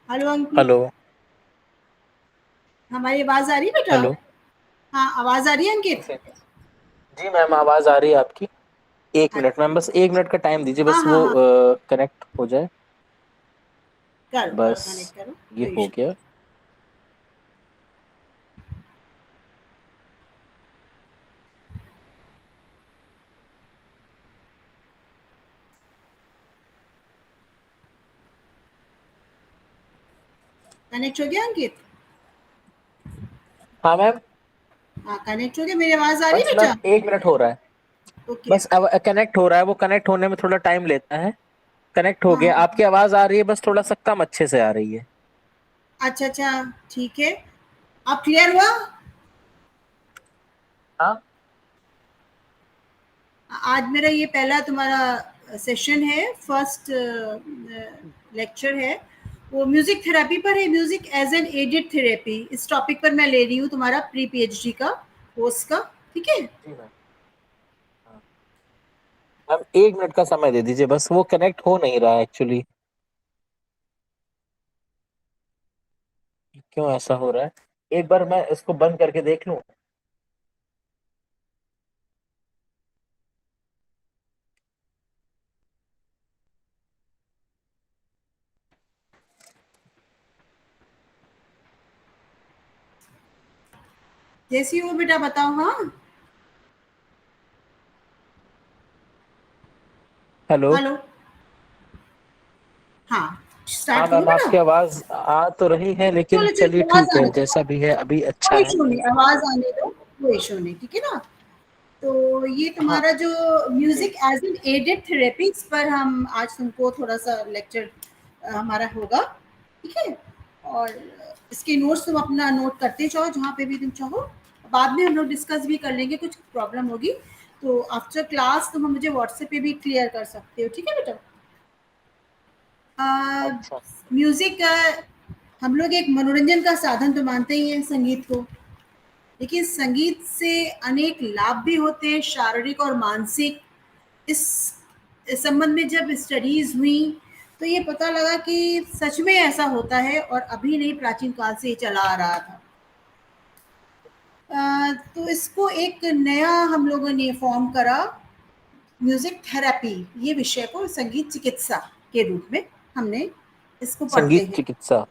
Hello अंकित। Hello. हमारी आवाज आ रही है बेटा? हेलो। हाँ, आवाज आ रही है अंकित? जी मैम, आवाज आ रही है आपकी। एक हाँ, मिनट मैम, बस 1 मिनट का टाइम दीजिए, हाँ, बस हाँ, वो हाँ। कनेक्ट हो जाए। करो करो, बस कनेक्ट करो, ये कोई हो इशू। गया। कनेक्ट हो गया अंकित? हाँ मैम। हाँ, कनेक्ट हो गया। मेरी आवाज आ रही बस है मैम बेटा? 1 मिनट हो रहा है। ओके। बस अब कनेक्ट हो रहा है, वो कनेक्ट होने में थोड़ा टाइम लेता है। कनेक्ट हो हाँ, गया, हाँ। आपकी आवाज आ रही है, बस थोड़ा सा कम अच्छे से आ रही है। अच्छा, अच्छा। ठीक है। अब क्लियर हुआ? हाँ। आज मेरा ये पहला तुम्हारा सेशन है, फर्स्ट लेक्चर है। वो म्यूजिक थेरेपी पर है, music as an added therapy. इस टॉपिक पर मैं ले रही हूँ तुम्हारा प्री पीएचडी का कोर्स का। ठीक है। जी मैम। हाँ मैम, 1 मिनट का समय दे दीजिए, बस वो कनेक्ट हो नहीं रहा है एक्चुअली। क्यों ऐसा हो रहा है? एक बार मैं इसको बंद करके देख लूं। जैसी हो बेटा, बताओ। हाँ। हेलो। हेलो। हाँ, हाँ स्टार्ट करूँ मैम, बेटा? आपकी आवाज आ तो रही है, लेकिन चलो चलो, चलिए आवाज ठीक है, आने दो। जैसा भी है अभी अच्छा कोई है। इशू नहीं, आवाज आने दो। कोई इशू नहीं, ठीक है ना? तो ये हाँ तुम्हारा जो जी। Music as an added therapy, इस पर हम आज तुमको थोड़ा सा लेक्चर हमारा होगा। ठीक है। और इसके नोट्स तुम अपना नोट करते जाओ जहाँ पे भी तुम चाहो। बाद में हम लोग डिस्कस भी कर लेंगे, कुछ प्रॉब्लम होगी तो आफ्टर क्लास तुम मुझे व्हाट्सएप पे भी क्लियर कर सकते हो। ठीक है बेटा? अच्छा। म्यूजिक हम लोग एक मनोरंजन का साधन तो मानते ही हैं संगीत को। लेकिन संगीत से अनेक लाभ भी होते हैं, शारीरिक और मानसिक। इस इस संबंध में जब स्टडीज हुई तो ये पता लगा कि सच में ऐसा होता है और अभी नहीं, प्राचीन काल से ये चला आ रहा था। तो इसको एक नया हम लोगों ने फॉर्म करा, म्यूजिक थेरेपी। ये विषय को संगीत चिकित्सा के रूप में हमने इसको पढ़ते संगीत हैं। चिकित्सा।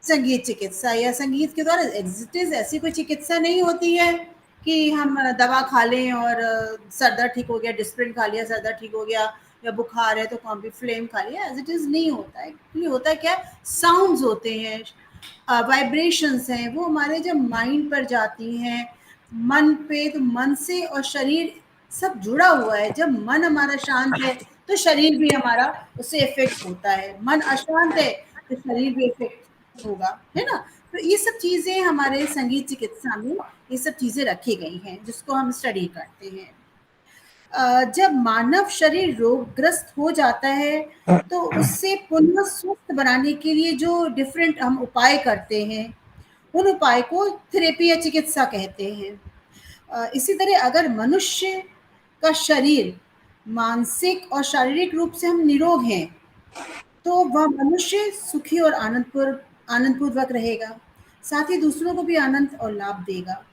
संगीत चिकित्सा या संगीत के द्वारा एग्जिस्टेंस, ऐसी कोई चिकित्सा नहीं होती है कि हम दवा खा लें और सर दर्द ठीक हो गया, डिस्प्रिन खा लिया, सर दर्द ठीक हो गया, या बुखार है तो कॉम्बी फ्लेम खा लिया। एज इट इज नहीं होता है। एक्चुअली होता है क्या, साउंड्स होते हैं, वाइब्रेशंस हैं, वो हमारे जब माइंड पर जाती हैं, मन पे, तो मन से और शरीर सब जुड़ा हुआ है। जब मन हमारा शांत है तो शरीर भी हमारा उससे इफेक्ट होता है, मन अशांत है तो शरीर भी इफेक्ट होगा, है ना? तो ये सब चीजें हमारे संगीत चिकित्सा में ये सब चीजें रखी गई हैं जिसको हम स्टडी करते हैं। जब मानव शरीर रोगग्रस्त हो जाता है तो उससे पुनः स्वस्थ बनाने के लिए जो डिफरेंट हम उपाय करते हैं, उन उपाय को थेरेपी या चिकित्सा कहते हैं। इसी तरह अगर मनुष्य का शरीर मानसिक और शारीरिक रूप से हम निरोग हैं तो वह मनुष्य सुखी और आनंदपूर्वक रहेगा, साथ ही दूसरों को भी आनंद और लाभ देगा।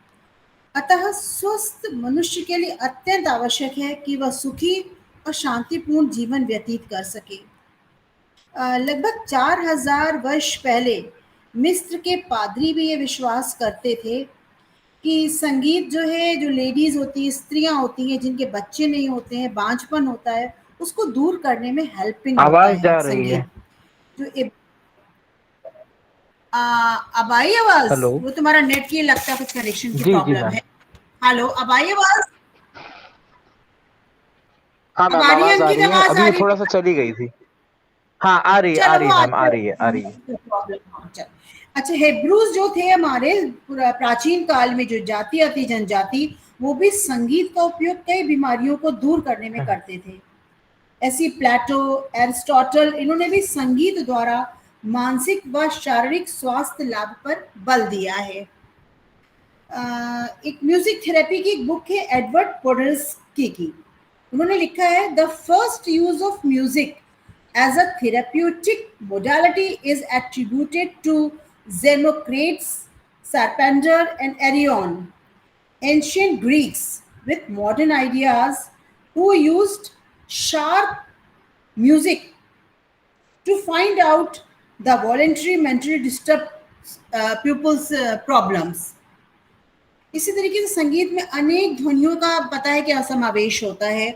अतः स्वस्थ मनुष्य के लिए अत्यंत आवश्यक है कि वह सुखी और शांतिपूर्ण जीवन व्यतीत कर सके। लगभग 4000 वर्ष पहले मिस्र के पादरी भी ये विश्वास करते थे कि संगीत जो है, जो लेडीज होती हैं, स्त्रियां होती हैं जिनके बच्चे नहीं होते हैं, बांझपन होता है, उसको दूर करने में हेल्पिंग होता आवाज है जा रही है। संगीत। जो अब आई आवाज? हेलो। वो तुम्हारा नेट की लगता है कुछ कनेक्शन की जी जी प्रॉब्लम मैम। है। हेलो, अब आई आवाज? हाँ अब मैम, आ रही है आवाज आ अंकित? रही है, आवाज अभी आ ये रही थोड़ा सा है? चली गई थी। हाँ आ रही है, आ चलो रही वो है मैम, आ आते रही है, आ रही है। प्रॉब्लम। हाँ, चलो। अच्छा, हेब्रूज जो थे हमारे प्राचीन काल में, जो जाति थी, जनजाति, वो भी संगीत का उपयोग कई बीमारियों को दूर करने में करते थे। ऐसी प्लेटो, एरिस्टोटल, इन्होंने भी संगीत द्वारा मानसिक व शारीरिक स्वास्थ्य लाभ पर बल दिया है। एक म्यूजिक थेरेपी की एक बुक है एडवर्ड पोडल्स्की की। उन्होंने लिखा है the first use of music as a therapeutic modality is attributed to Xenocrates, Sarpander, and Arion, ancient Greeks with modern ideas who used sharp music to find out the voluntary mentally disturbed pupils problems. इसी तरीके से संगीत में अनेक ध्वनियों का पता है कि समावेश होता है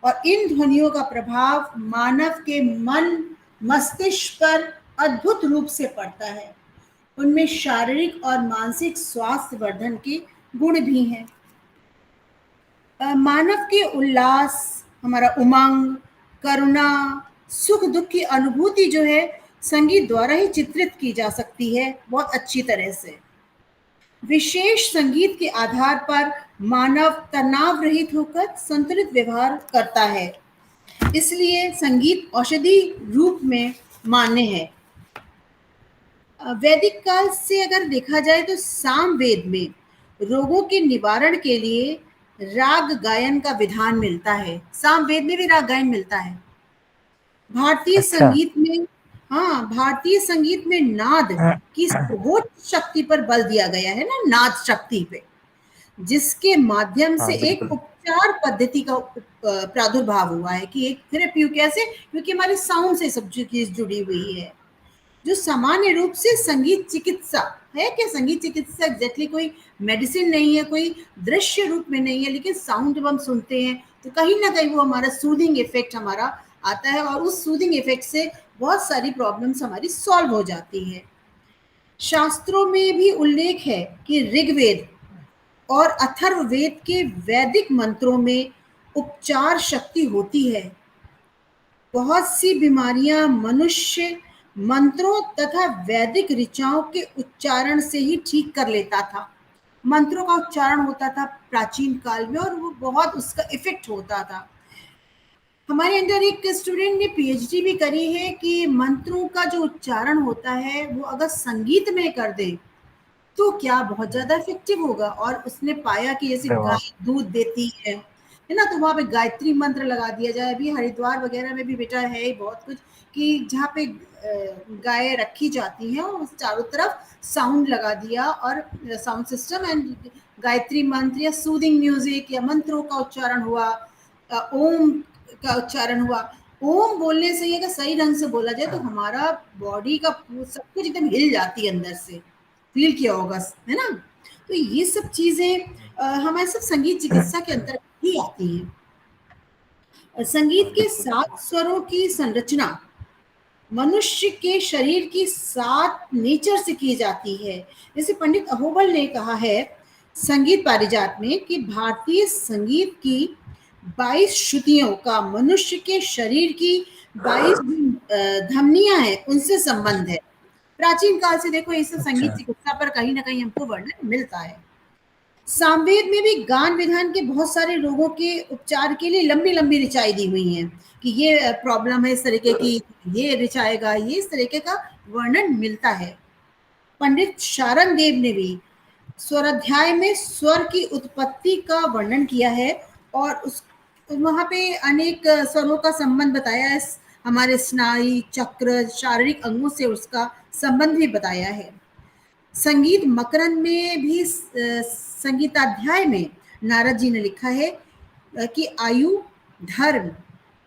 और इन ध्वनियों का प्रभाव मानव के मन मस्तिष्क पर अद्भुत रूप से पड़ता है। उनमें शारीरिक और मानसिक स्वास्थ्य वर्धन के गुण भी हैं। मानव के उल्लास, हमारा उमंग, करुणा, सुख दुख की अनुभूति जो है संगीत द्वारा ही चित्रित की जा सकती है बहुत अच्छी तरह से। विशेष संगीत के आधार पर मानव तनाव रहित होकर संतुलित व्यवहार करता है, इसलिए संगीत औषधि रूप में मान्य है। वैदिक काल से अगर देखा जाए तो सामवेद में रोगों के निवारण के लिए राग गायन का विधान मिलता है। सामवेद में भी राग गायन मिलता है। भारतीय संगीत में भारतीय संगीत में नाद की सर्वोच्च शक्ति पर बल दिया गया है ना, नाद शक्ति पे, जिसके माध्यम से एक उपचार पद्धति का प्रादुर्भाव हुआ है कि एक थेरेपी कैसे, क्योंकि हमारे साउंड से सब चीज जुड़ी हुई है। जो सामान्य रूप से संगीत चिकित्सा है कि संगीत चिकित्सा एग्जैक्टली कोई मेडिसिन नहीं है, कोई दृश्य रूप में नहीं है, लेकिन साउंड जब हम सुनते हैं तो कहीं ना कहीं वो हमारा सूदिंग इफेक्ट हमारा आता है और उस सूदिंग इफेक्ट से बहुत सारी प्रॉब्लम्स हमारी सॉल्व हो जाती है। शास्त्रों में भी उल्लेख है कि ऋग्वेद और अथर्ववेद के वैदिक मंत्रों में उपचार शक्ति होती है। बहुत सी बीमारियां मनुष्य मंत्रों तथा वैदिक ऋचाओं के उच्चारण से ही ठीक कर लेता था। मंत्रों का उच्चारण होता था प्राचीन काल में और वो बहुत उसका इफेक्ट होता था। हमारे अंदर एक स्टूडेंट ने पीएचडी भी करी है कि मंत्रों का जो उच्चारण होता है वो अगर संगीत में कर दे तो क्या बहुत ज्यादा इफेक्टिव होगा। और उसने पाया कि जैसे गाय दूध देती है ना, तो वहां पे गायत्री मंत्र लगा दिया जाए। अभी हरिद्वार वगैरह में भी बेटा है बहुत कुछ कि जहाँ पे गाय रखी जाती हैं और चारों तरफ साउंड लगा दिया और साउंड सिस्टम एंड गायत्री मंत्र या सूदिंग म्यूजिक या मंत्रों का उच्चारण हुआ, ओम का उच्चारण हुआ। ओम बोलने से अगर सही ढंग से बोला जाए तो हमारा बॉडी का सब कुछ एकदम हिल जाती है अंदर से, फील किया होगा, है ना। तो ये सब चीजें हमारे सब संगीत चिकित्सा के अंतर्गत ही आती हैं। संगीत के 7 स्वरों की संरचना मनुष्य के शरीर की 7 नेचर से की जाती है। जैसे पंडित अहोबल ने कहा है संगीत पारिजात में कि भारतीय संगीत की 22 श्रुतियों का मनुष्य के शरीर की 22 धमनियां हैं उनसे संबंध है। प्राचीन काल से देखो ये सब संगीत चिकित्सा पर कहीं ना कहीं हमको वर्णन मिलता है। सामवेद में भी गान विधान के बहुत सारे रोगों के उपचार के लिए लंबी लंबी ऋचाएं दी हुई हैं कि ये प्रॉब्लम है इस तरीके की, ये ऋचाएगा, ये इस तरीके का वर्णन मिलता है। पंडित शारंग देव ने भी स्वराध्याय में स्वर की उत्पत्ति का वर्णन किया है और उस वहां पे अनेक स्वरों का संबंध बताया है। हमारे स्नायु चक्र शारीरिक अंगों से उसका संबंध भी बताया है। संगीत मकरंद में भी संगीताध्याय में नारद जी ने लिखा है कि आयु, धर्म,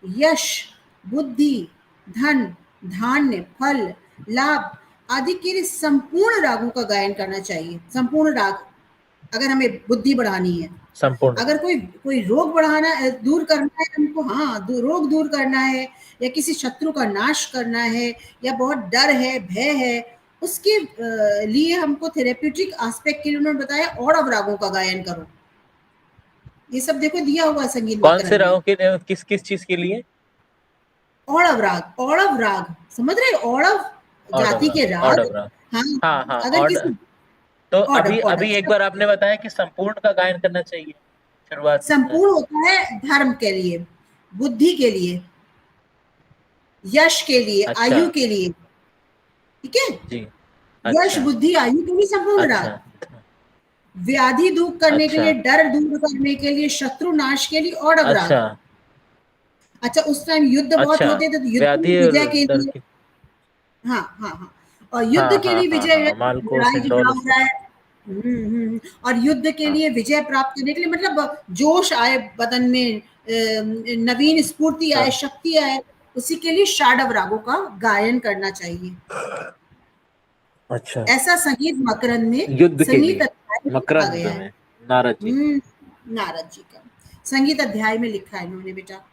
यश, बुद्धि, धन, धान्य, फल, लाभ आदि के लिए संपूर्ण रागों का गायन करना चाहिए। संपूर्ण राग अगर हमें बुद्धि बढ़ानी है, अगर कोई रोग बढ़ाना दूर करना है हमको, रोग दूर करना है या किसी शत्रु का नाश करना है या बहुत डर है, भय है, उसके लिए हमको थेरेप्यूटिक एस्पेक्ट के लिए उन्होंने बताया औड़व रागों का गायन करो। ये सब देखो दिया हुआ संगीत। कौन से रागों के लिए, किस किस चीज के लिए? औड़व राग, औड़व राग समझ रहे? औड़व जाति के राग। हाँ, अगर किसी तो अभी एक बार आपने बताया कि संपूर्ण का गायन करना चाहिए शुरुआत। संपूर्ण होता है धर्म के लिए, बुद्धि के लिए, यश के लिए, आयु के लिए, ठीक है जी। यश बुद्धि आयु के लिए संपूर्ण राग, व्याधि दूर करने के लिए, डर दूर करने के लिए, शत्रु नाश के लिए औड़व राग, अच्छा, उस टाइम युद्ध बहुत अच्छा, होते थे, तो युद्ध में व्याधि और विजय के डर लिए, की। हाँ, हाँ, हाँ। और युद्ध हाँ के हाँ लिए हाँ विजय, हाँ, मालकोस लड़ाई एंड ऑल झगड़ा उस हो रहा समय। है। और युद्ध के हाँ लिए विजय प्राप्त करने के लिए, मतलब जोश आए बदन में, नवीन स्फूर्ति अच्छा आए, शक्ति आए, उसी के लिए शाडव रागों का गायन करना चाहिए। अच्छा। ऐसा संगीत मकरंद में युद्ध के संगीत लिए अध्याय में लिखा मकरंद गया है। में नारद जी। हुँ, नारद जी का संगीत अध्याय में लिखा है इन्होंने बेटा।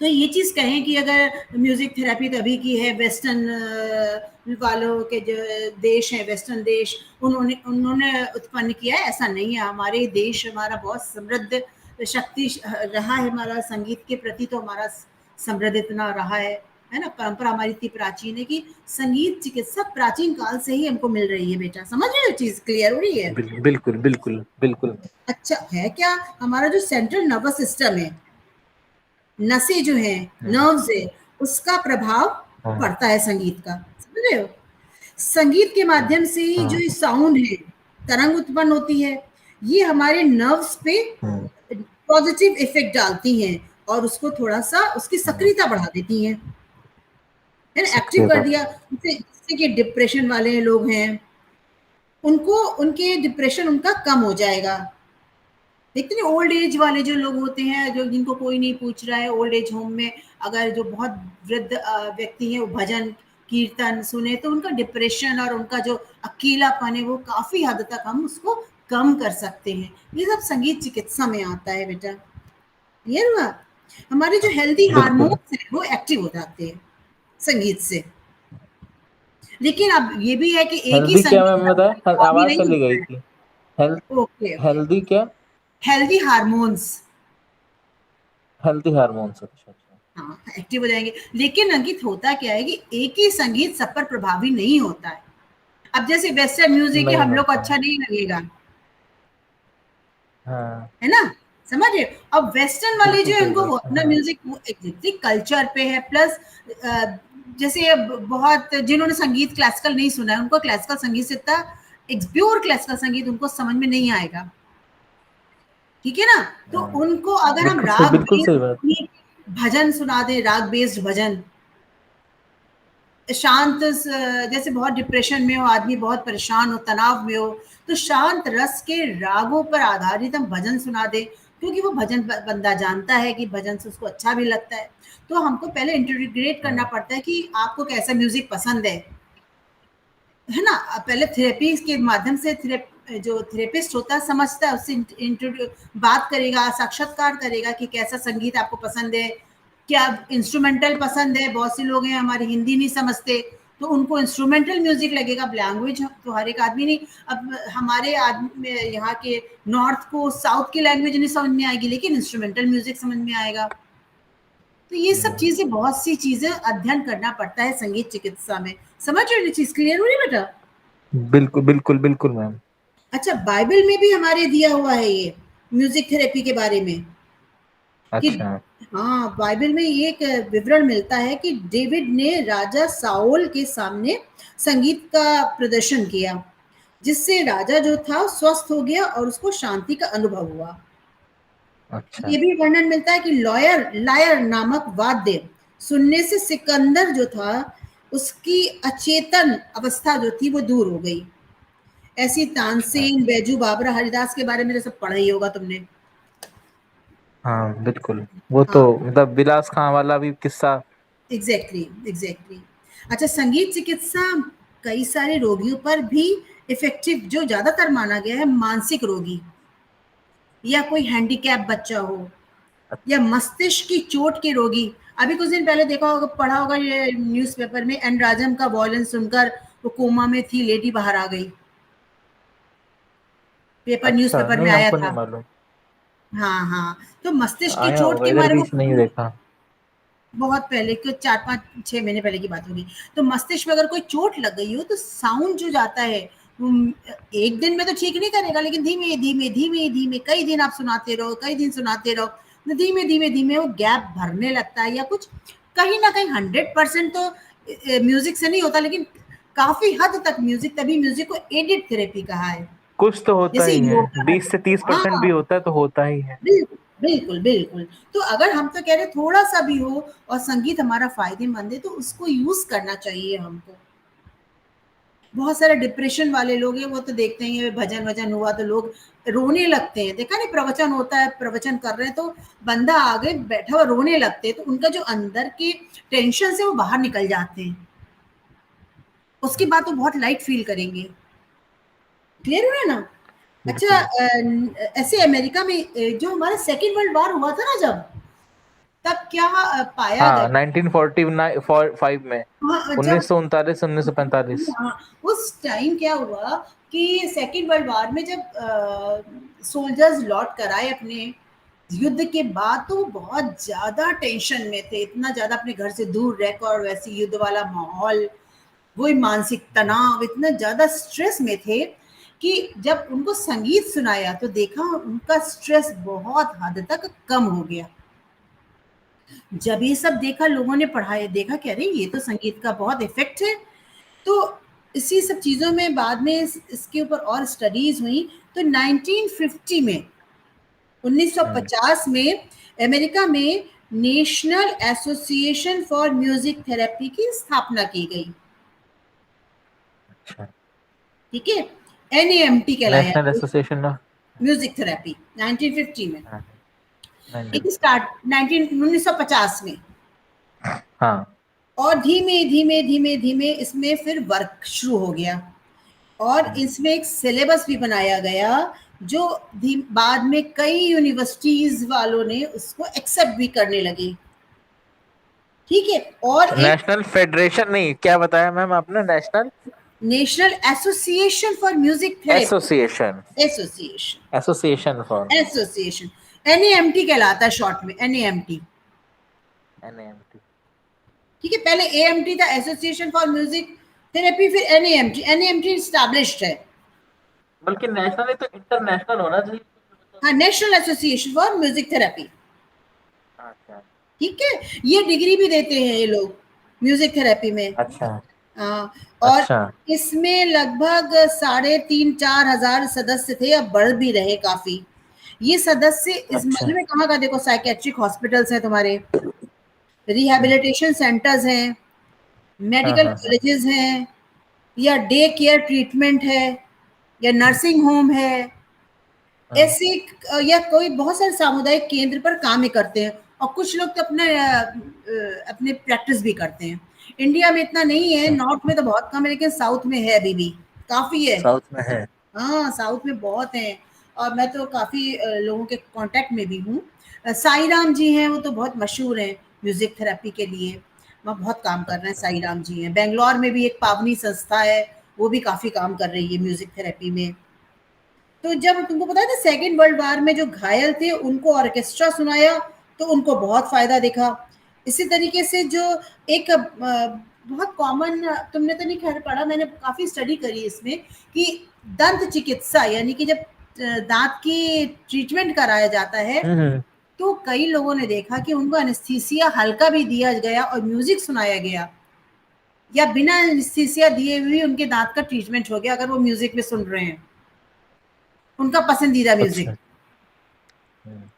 तो ये चीज़ कहें कि अगर म्यूज़िक थेरेपी तभी की है, वेस्टर्न वालों के जो देश हैं, वेस्टर्न देश, उन्होंने उन्होंने उत्पन्न किया है, ऐसा नहीं है। हमारे देश हमारा बहुत समृद्ध शक्ति रहा है, हमारा संगीत के प्रति तो हमारा समृद्ध इतना रहा है ना? परंपरा हमारी इतनी प्राचीन है कि संगीत चिकित्सा प्राचीन काल से ही हमको मिल रही है बेटा। समझ रहे हो, चीज़ क्लियर हो रही है? बिल्कुल बिल्कुल बिल्कुल। अच्छा है क्या, हमारा जो सेंट्रल नर्वस सिस्टम है, नसें जो हैं, हम्म, नर्व्स है, उसका प्रभाव हाँ पड़ता है संगीत का, समझ रहे हो? संगीत के हाँ माध्यम से ही जो हाँ ये साउंड है, तरंग उत्पन्न होती है, ये हमारे नर्व्स पे हम्म, पॉजिटिव इफेक्ट डालती हैं और उसको थोड़ा-सा उसकी हम्म, सक्रियता बढ़ा देती हैं, है ना? एक्टिव कर सक्रियता। दिया, जैसे जैसे कि डिप्रेशन वाले लोग हैं, उनको उनके डिप्रेशन उनका कम हो जाएगा। देखते हैं ओल्ड एज वाले जो लोग होते हैं, जो जिनको कोई नहीं पूछ रहा है, ओल्ड एज होम में अगर जो बहुत वृद्ध व्यक्ति हैं, वो भजन कीर्तन सुने, तो उनका डिप्रेशन और उनका जो अकेलापन है, वो काफी हद तक हम उसको कम कर सकते हैं। ये सब संगीत चिकित्सा में आता है बेटा। क्लियर हुआ? हमारे जो हेल्दी बिल्कुल। हार्मोन्स हैं वो एक्टिव हो जाते हैं संगीत से। लेकिन अब ये भी है कि एक ही हेल्दी क्या संगीत मैम का बताया, हॉबी आवाज नहीं चली होता गई है। थी। Health, okay okay. हेल्दी क्या? हेल्दी हार्मोन्स, हेल्दी हार्मोन्स, अच्छा अच्छा। हाँ, एक्टिव हो जाएँगे। लेकिन अंकित होता क्या है कि एक ही संगीत सब पर प्रभावी नहीं होता है। अब जैसे वेस्टर्न म्यूज़िक है, नहीं हम लोग को होता अच्छा है। नहीं लगेगा, हाँ है ना? समझ रहे हो? अब वेस्टर्न वाले बिल्कुल जो है सही उनको बात वो है, अपना हाँ। म्यूज़िक वो एग्ज़ैक्टली कल्चर पे है, प्लस जैसे अब बहुत जिन्होंने संगीत क्लासिकल नहीं सुना है, उनको क्लासिकल संगीत से इतना एक प्योर क्लासिकल संगीत उनको समझ में नहीं आएगा। ठीक है ना? तो हाँ उनको अगर हम राग बिल्कुल सही बात। बेस्ड भजन सुना दें, राग बेस्ड भजन, शांत जैसे बहुत डिप्रेशन में हो आदमी, बहुत परेशान हो, तनाव में हो, तो शांत रस के रागों पर आधारित हम भजन सुना दें, क्योंकि वो भजन बंदा जानता है कि भजन से उसको अच्छा भी लगता है। तो हमको पहले इंटीग्रेट करना हाँ पड़ता है कि आपको कैसा म्यूजिक पसंद है ना? पहले थेरेपी के माध्यम से जो थेरेपिस्ट होता है समझता है, उससे बात करेगा, साक्षात्कार करेगा कि कैसा संगीत आपको पसंद है, क्या इंस्ट्रूमेंटल पसंद है। बहुत से लोग हैं हमारे हिंदी नहीं समझते, तो उनको इंस्ट्रूमेंटल म्यूजिक लगेगा। अब लैंग्वेज तो हर एक आदमी नहीं, अब हमारे आदमी यहाँ के नॉर्थ को साउथ की लैंग्वेज नहीं समझ में आएगी, लेकिन इंस्ट्रूमेंटल म्यूजिक समझ में आएगा। तो ये सब चीजें, बहुत सी चीजें अध्ययन करना पड़ता है संगीत चिकित्सा में। समझ रहे हो? चीज क्लियर हो रही है बेटा? बिल्कुल बिल्कुल बिल्कुल मैम। अच्छा, बाइबल में भी हमारे दिया हुआ है ये म्यूजिक थेरेपी के बारे में कि, अच्छा हाँ, बाइबल में ये एक विवरण मिलता है कि डेविड ने राजा साओल के सामने संगीत का प्रदर्शन किया, जिससे राजा जो था स्वस्थ हो गया और उसको शांति का अनुभव हुआ। अच्छा ये भी वर्णन मिलता है कि लॉयर लायर नामक वाद्य सुनने से सिकंदर जो था, उसकी अचेतन अवस्था जो थी वो दूर हो गई। ऐसी अच्छा। तानसेन, बैजू बावरा, हरिदास के बारे में तो सब पढ़ा ही होगा तुमने। हाँ बिल्कुल, वो तो हाँ, मतलब विलास खां वाला भी किस्सा। Exactly exactly. अच्छा, संगीत चिकित्सा कई सारे रोगियों पर भी इफेक्टिव, जो ज्यादातर माना गया है मानसिक रोगी, या कोई हैंडीकैप बच्चा हो, या मस्तिष्क की चोट के रोगी। अभी कुछ दिन पहले देखा होगा, पढ़ा होगा ये न्यूज़पेपर में, एन राजम का वॉयलेंस सुनकर वो कोमा में थी, लेडी बाहर आ गई। पेपर अच्छा, न्यूज़पेपर में नहीं आया हमको नहीं था। मालूम। हाँ हाँ, तो मस्तिष्क की आया चोट होगा, के इधर मारे वो बीच नहीं देखा। बहुत पहले के 4-5-6 महीने पहले की बात होगी। तो मस्तिष्क में अगर कोई चोट लग गई हो, तो साउंड जो जाता है, एक दिन में तो ठीक नहीं करेगा, लेकिन धीमे धीमे धीमे धीमे कई दिन आप सुनाते रहो, कई दिन सुनाते रहो, तो धीमे धीमे धीमे वो गैप भरने लगता है, या कुछ कहीं ना कहीं 100% तो म्यूजिक से नहीं होता, लेकिन काफी हद तक म्यूजिक, तभी म्यूजिक को एडिट थेरेपी कहा है। कुछ तो होता जैसे ही है, योगा है। 20 से 30% भी हाँ, होता है तो होता ही है। बिल्कुल, बिल्कुल। तो अगर हम तो कह रहे थोड़ा-सा भी हो और संगीत हमारा फ़ायदेमंद है, तो उसको यूज़ करना चाहिए हमको। बहुत सारे डिप्रेशन वाले लोग हैं, वो तो देखते ही हैं, भजन-वजन हुआ तो लोग रोने लगते हैं। देखा नहीं, प्रवचन होता है, प्रवचन कर रहे हैं तो बंदा आगे बैठा हुआ रोने लगते हैं, तो उनका जो अंदर की टेंशन से वो बाहर निकल जाते हैं। उसके बाद वो बहुत लाइट फ़ील करेंगे। क्लियर हुआ ना? अच्छा, बिल्कुल। ऐसे अमेरिका में जो हमारा सेकंड वर्ल्ड वॉर हुआ था ना जब, तब क्या पाया हाँ, गया। 1945 में, हाँ, जब 1939 1945। हाँ, उस टाइम क्या हुआ कि सेकेंड वर्ल्ड वॉर में जब सोल्जर्स लौट कर आए अपने युद्ध के बाद, तो वो बहुत ज़्यादा टेंशन में थे, इतना ज़्यादा अपने घर से दूर रहकर, और वैसे युद्ध वाला माहौल, वही मानसिक तनाव, इतना ज़्यादा स्ट्रेस में थे कि जब उनको संगीत सुनाया तो देखा उनका स्ट्रेस बहुत हद तक कम हो गया। जब ये सब देखा लोगों ने, पढ़ाया, देखा कि अरे ये तो संगीत का बहुत इफ़ेक्ट है। तो इसी सब चीज़ों में बाद में इसके ऊपर और स्टडीज़ हुई। तो 1950 में, हम्म। 1950 में अमेरिका में national association for music therapy की स्थापना की गई। अच्छा। ठीक है, एनएएमटी कहलाया, national association of. Music therapy, 1950 में। हाँ, ये 19। स्टार्ट 1950 में। हाँ। और धीमे धीमे धीमे धीमे इसमें फिर वर्क शुरू हो गया, और हम्म। इसमें एक सिलेबस भी बनाया गया, जो बाद में कई यूनिवर्सिटीज वालों ने उसको एक्सेप्ट भी करने लगे। ठीक है, और एक नेशनल फेडरेशन नहीं, क्या बताया मैम आपने? National national association for music therapy, association. Association, association for association, NAMT कहलाता है शॉर्ट में, एनएएमटी। एनएमटी। ठीक है, पहले एएमटी था, एसोसिएशन फॉर म्यूजिक थेरेपी, फिर एनएएमटी, एनएएमटी स्टैब्लिश्ड है। बल्कि नेशनल है तो इंटरनेशनल होना चाहिए। हाँ, national association for music therapy. अच्छा। ठीक है, ये डिग्री भी देते हैं ये लोग म्यूजिक थेरेपी में। अच्छा। हाँ, और अच्छा। इसमें लगभग 3,500-4,000 सदस्य थे, अब बढ़ भी रहे काफी। ये सदस्य इस अच्छा। मालूम है कहाँ का? देखो, साइकेट्रिक हॉस्पिटल्स हैं तुम्हारे, रिहैबिलिटेशन सेंटर्स हैं, हाँ मेडिकल हाँ हाँ कॉलेजेस हैं, या डे केयर ट्रीटमेंट है, या नर्सिंग होम है, हाँ। ऐसे या कोई बहुत सारे सामुदायिक केंद्र पर काम ही करते हैं, और कुछ लोग तो अपने प्रैक्टिस भी करते हैं। इंडिया में इतना नहीं है, अच्छा। नॉर्थ में तो बहुत कम है, लेकिन साउथ में है अभी भी, काफ़ी है। साउथ में है। हाँ, साउथ में बहुत हैं, और मैं तो काफ़ी लोगों के कॉन्टैक्ट में भी हूँ। साईं राम जी हैं, वो तो बहुत मशहूर हैं म्यूज़िक थेरेपी के लिए, वहाँ बहुत काम कर रहे हैं। अच्छा। साईं राम जी हैं। बैंगलोर में भी एक पावनी संस्था है, वो भी काफ़ी काम कर रही है म्यूज़िक थेरेपी में। तो जब तुमको पता है ना, सेकेंड वर्ल्ड वॉर में जो घायल थे उनको ऑर्केस्ट्रा सुनाया, तो उनको बहुत फायदा दिखा। इसी तरीके से जो एक बहुत कॉमन, तुमने तो नहीं खैर पढ़ा, मैंने काफी स्टडी करी इसमें, कि दंत चिकित्सा, यानी कि जब दांत की ट्रीटमेंट कराया जाता है, हम्म। तो कई लोगों ने देखा कि उनको एनेस्थीसिया हल्का भी दिया गया और म्यूजिक सुनाया गया, या बिना एनेस्थीसिया दिए हुए भी उनके दांत का ट्रीटमेंट हो गया, अगर वो म्यूजिक में सुन रहे हैं, उनका पसंदीदा म्यूजिक। अच्छा। हम्म।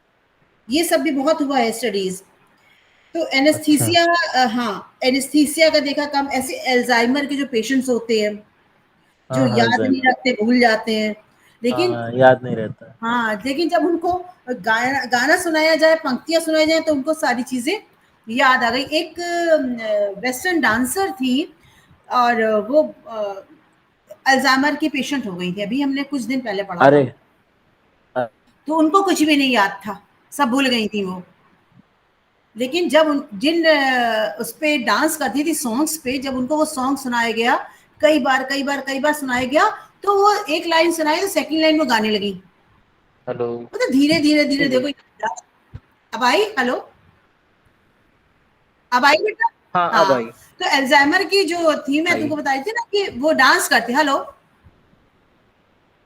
ये सब भी बहुत हुआ है स्टडीज। तो अच्छा। एनेस्थीसिया, हाँ, एनेस्थीसिया का देखा काम, ऐसे एल्जाइमर के जो पेशेंट्स होते हैं, जो हाँ हाँ, याद नहीं अल्जाइमर। रखते, भूल जाते हैं, लेकिन हाँ, याद नहीं रहता। हाँ, लेकिन जब उनको गाना गाना सुनाया जाए, पंक्तियां सुनाई जाए, तो उनको सारी चीजें याद आ गई। एक वेस्टर्न डांसर थी, और वो अल्जाइमर की पेशेंट हो गई थी, अभी हमने कुछ दिन पहले पढ़ा अरे। था। तो उनको कुछ भी नहीं याद था, सब भूल गई थी वो। लेकिन जब जिन उस पे डांस करती थी सॉन्ग्स पे, जब उनको वो सॉन्ग सुनाया गया, कई बार कई बार कई बार सुनाया गया, तो वो एक लाइन सुनाई तो सेकंड लाइन वो गाने लगी। हेलो। वो तो धीरे धीरे धीरे इसीलिए। देखो। अब आई? हेलो, अब आई बेटा? हाँ, अब हाँ, आई। तो अल्जाइमर की जो थी, मैं आई। तुमको बताई थी ना कि वो डांस करती। हेलो,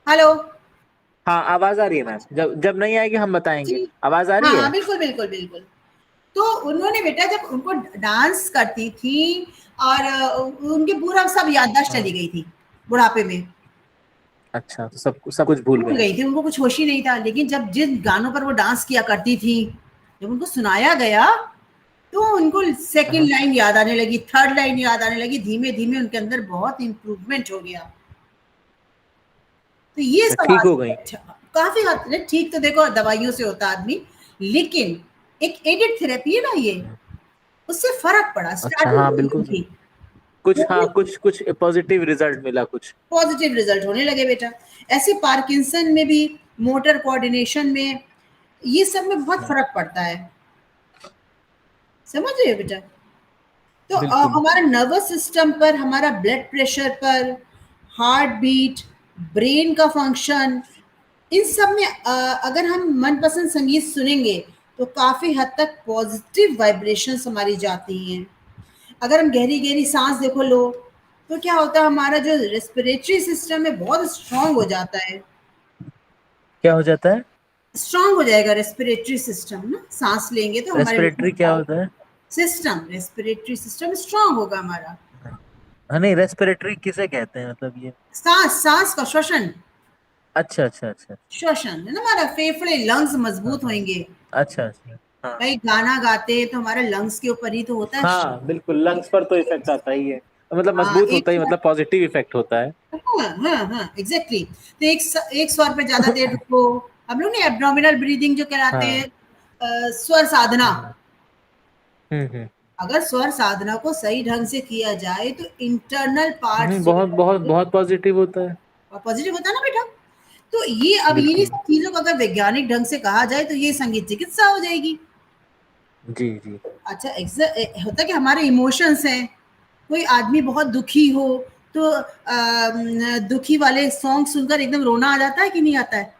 हेलो, हाँ, आवाज आ रही है मैम, जब जब नहीं आएगी हम बताएंगे। जी, आवाज आ हाँ रही हाँ, है। बिल्कुल बिल्कुल बिल्कुल। तो उन्होंने बेटा, जब उनको डांस करती थी, और उनके पूरा सब याददाश्त चली हाँ। गई थी बुढ़ापे में। अच्छा, तो सब कुछ भूल भूल गए। गई थी, उनको कुछ होश ही नहीं था। लेकिन जब जिन गानों पर वो डांस किया करती थी, जब उनको सुनाया गया, तो उनको सेकंड हाँ, लाइन याद आने लगी, थर्ड लाइन याद आने लगी, धीमे-धीमे उनके अंदर बहुत इम्प्रूवमेंट हो गया। तो ये तो सब ठीक हो गई। आस्पेक्ट काफ़ी हद तक ठीक, तो देखो दवाइयों से होता है आदमी, लेकिन एक एडिड थेरेपी है ना ये, उससे फ़र्क पड़ा, अच्छा, स्टार्टिंग हाँ, हुई बिल्कुल। थी, कुछ, वो हाँ, कुछ कुछ पॉजिटिव रिजल्ट मिला कुछ। पॉजिटिव रिजल्ट होने लगे बेटा। ऐसे पार्किंसन में भी, मोटर कोऑर्डिनेशन में, ये सब में बहुत हम्म, फ़र्क पड़ता है। समझ रहे हो बेटा? तो बिल्कुल। हमारा नर्वस सिस्टम पर, हमारा ब्लड प्रेशर पर, हार्ट बीट, ब्रेन का फंक्शन, इन सब में अगर हम मनपसंद संगीत सुनेंगे, तो काफ़ी हद तक पॉजिटिव वाइब्रेशंस हमारी जाती हैं। अगर हम गहरी-गहरी साँस देखो लो, तो क्या होता है, हमारा जो रेस्पिरेटरी सिस्टम है बहुत स्ट्रॉन्ग हो जाता है। क्या हो जाता है? स्ट्रॉन्ग हो जाएगा रेस्पिरेटरी सिस्टम ना, साँस लेंगे तो हमारे रेस्पिरेटरी क्या होता है? सिस्टम, रेस्पिरेटरी सिस्टम स्ट्रॉन्ग होगा हमारा। हाँ, नहीं, रेस्पिरेटरी किसे कहते हैं, मतलब ये? साँस का श्वसन, अच्छा, अच्छा, अच्छा। श्वसन है ना, हमारा फेफड़े, लंग्स हाँ, मजबूत हाँ। होंगे। अच्छा, अच्छा। हाँ, भाई गाना गाते हैं तो हमारे लंग्स के ऊपर ही तो होता है। हाँ, बिल्कुल, लंग्स पर तो इफेक्ट आता ही है, मतलब हाँ, मजबूत होता ही, मतलब पॉजिटिव इफेक्ट होता है। हाँ, एग्जैक्टली। तो एक स्वर पे ज्यादा देर रुको। हम लोग ने एब्डोमिनल ब्रीदिंग जो कराते हैं, हाँ। स्वर साधना। हम्म, हम्म, अगर स्वर साधना को सही ढंग से किया जाए तो इंटरनल पार्ट्स जो बहुत बहुत है बहुत पॉजिटिव होता है। पॉजिटिव होता है ना बेटा। तो ये अब इन्हीं बिल्कुल। सब चीजों को अगर वैज्ञानिक ढंग से कहा जाए तो ये संगीत चिकित्सा हो जाएगी। जी, जी। अच्छा, होता है कि हमारे इमोशंस हैं, कोई आदमी बहुत दुखी हो, तो दुखी वाले सॉन्ग सुनकर एकदम रोना आ जाता है कि नहीं आता है?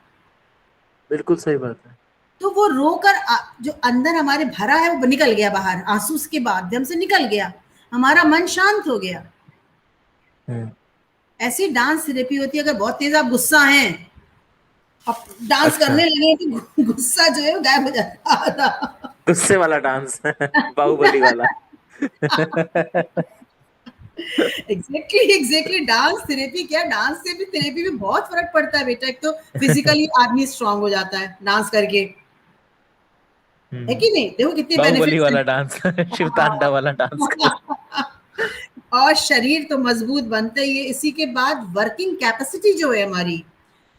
बिल्कुल सही बात है। तो वो रोकर जो अंदर हमारे भरा है वो निकल गया बाहर, आंसू के माध्यम से निकल गया, हमारा मन शांत हो गया। हम्म। ऐसी डांस थेरेपी होती है। अगर बहुत तेज आप गुस्सा हैं, आप डांस अच्छा, करने लगे तो गुस्सा जो है वो गायब हो जाता है आधा। गुस्से वाला डांस बाहुबली वाला एग्जैक्टली एग्जैक्टली, डांस थेरेपी क्या, डांस से भी थेरेपी में बहुत फर्क पड़ता है बेटा। एक तो फिजिकली आदमी स्ट्रांग हो जाता है डांस करके, है हम्म। कि नहीं? देखो कितने बाहुबली बेनिफिट्स हैं। वाला डांस शिव तांडव वाला डांस कर। और शरीर तो मजबूत बनता ही है। इसी के बाद वर्किंग कैपेसिटी जो है हमारी,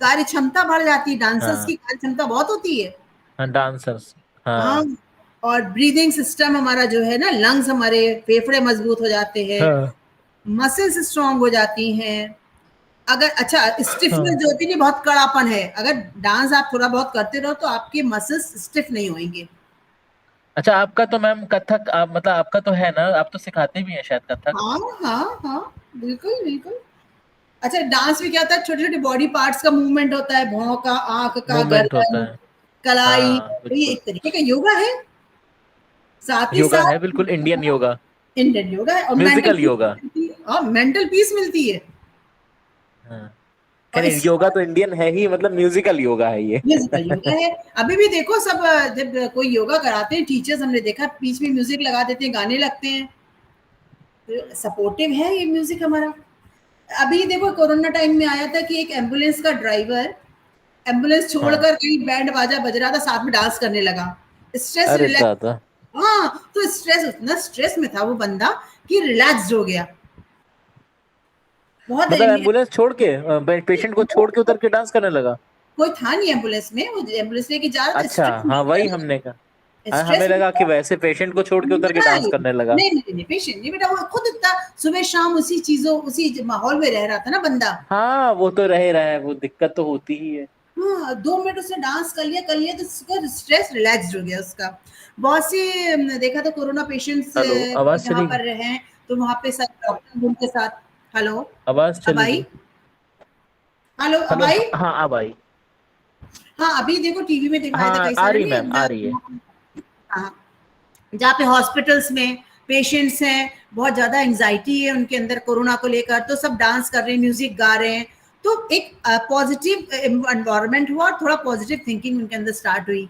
कार्य क्षमता बढ़ जाती है। डांसर्स हाँ, की कार्य क्षमता बहुत होती है। हाँ, डांसर्स। हाँ, हाँ, और ब्रीदिंग सिस्टम हमारा जो है ना, लंग्स हमारे, फेफड़े मजबूत हो जाते हैं, हाँ, मसल्स स्ट्रांग हो जाती हैं। अगर अच्छा, स्टिफनेस हाँ। जो होती है ना, बहुत कड़ापन है, अगर डांस आप थोड़ा बहुत करते रहो तो आपके मसल्स स्टिफ नहीं होंगे। अच्छा, आपका तो मैम कथक, आप मतलब आपका तो है ना, आप तो सिखाते भी हैं शायद कथक। हाँ हाँ, बिल्कुल बिल्कुल। अच्छा, डांस में क्या होता है, छोटे छोटे बॉडी पार्ट्स का मूवमेंट होता है, भौं का, आंख का, मूवमेंट होता गर्दन, है। कलाई, हाँ, तो ये बिल्कुल। एक तरीके का योगा है। साथ ही योगा है, साथ बिल्कुल इंडियन योगा। इंडियन योगा है, और मेंटल म्यूजिकल पीस योगा। मिलती है, और मेंटल पीस मिलती है। हाँ, और नहीं, इस योगा तो इंडियन है ही, मतलब म्यूजिकल योगा है ये म्यूजिकल योगा है। अभी भी देखो सब जब कोई योगा कराते हैं टीचर्स, हमने देखा बीच में म्यूजिक लगा देते हैं, गाने लगते हैं। तो सपोर्टिव है ये म्यूजिक हमारा। अभी देखो कोरोना टाइम में आया था कि एक एम्बुलेंस का ड्राइवर एम्बुलेंस हाँ। छोड़कर कहीं बैंड बाजा बज रहा था, साथ में डांस करने लगा, स्ट्रेस अरे रिलैक्स। दादा। हाँ, तो स्ट्रेस, उतना स्ट्रेस में था वो बंदा कि रिलैक्स्ड हो गया। बहुत मतलब एम्बुलेंस छोड़ के, पेशेंट को छोड़ के उतर के डांस करने लगा? कोई था नहीं एम्बुलेंस में, वो एम्बुलेंस लेके जा रहा था, अच्छा, स्ट्रेस हाँ, में वही था हमने कहा। ना, हाँ, हमें स्ट्रेस में लगा कि था। वैसे पेशेंट को छोड़ के उतर के डांस नहीं करने लगा। नहीं नहीं, पेशेंट नहीं बेटा, वो खुद इतना सुबह शाम उसी चीजों, उसी माहौल में रह रहा था ना बंदा। हाँ, वो तो रह रहा है, वो दिक्कत तो होती ही है। हाँ, 2 मिनट उसने डांस कर लिया तो उसका स्ट्रेस रिलैक्स हो गया उसका। बहुत सी देखा था कोरोना पेशेंट्स हेलो, आवाज जहाँ चली गई? पर हैं, तो वहाँ पे सब डॉक्टर उनके साथ। हेलो, आवाज अब चली आई? गई। हेलो, अब हेलो, आई? हाँ, हाँ, अब आई। हाँ, अभी देखो टीवी में दिखाया था हाँ, कई आ सारे रही मैम, आ रही है। नहीं। हाँ, जहाँ पे हॉस्पिटल्स में पेशेंट्स हैं, बहुत ज़्यादा एंग्जायटी है उनके अंदर कोरोना को लेकर, तो सब डांस कर रहे हैं, म्यूजिक गा रहे हैं। तो एक पॉजिटिव एनवायरनमेंट हुआ और थोड़ा पॉजिटिव थिंकिंग उनके अंदर स्टार्ट हुई।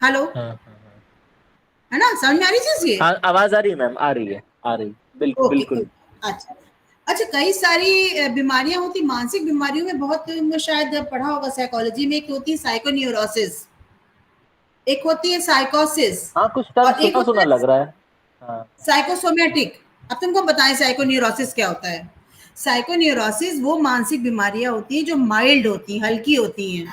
हेलो, हाँ, हाँ, हाँ। है ना, समझ में आ रही चीज़ ये? हाँ, आवाज आ रही है मैम, आ रही है, आ रही, बिल्कुल ओके, बिल्कुल। अच्छा। अच्छा, कई सारी बीमारियां होती, मानसिक बीमारियों में बहुत तुमने शायद पढ़ा होगा साइकोलॉजी में, एक होती है साइकोन्यूरोसिस, एक होती है साइकोसिस, हाँ, कुछ टर्म और एक सुना होता सुना है लग रहा है। हाँ। साइकोसोमेटिक। अब तुमको बताएं साइकोन्यूरोसिस क्या होता है। साइकोन्यूरोसिस वो मानसिक बीमारियां होती हैं जो माइल्ड होती हैं, हल्की होती हैं।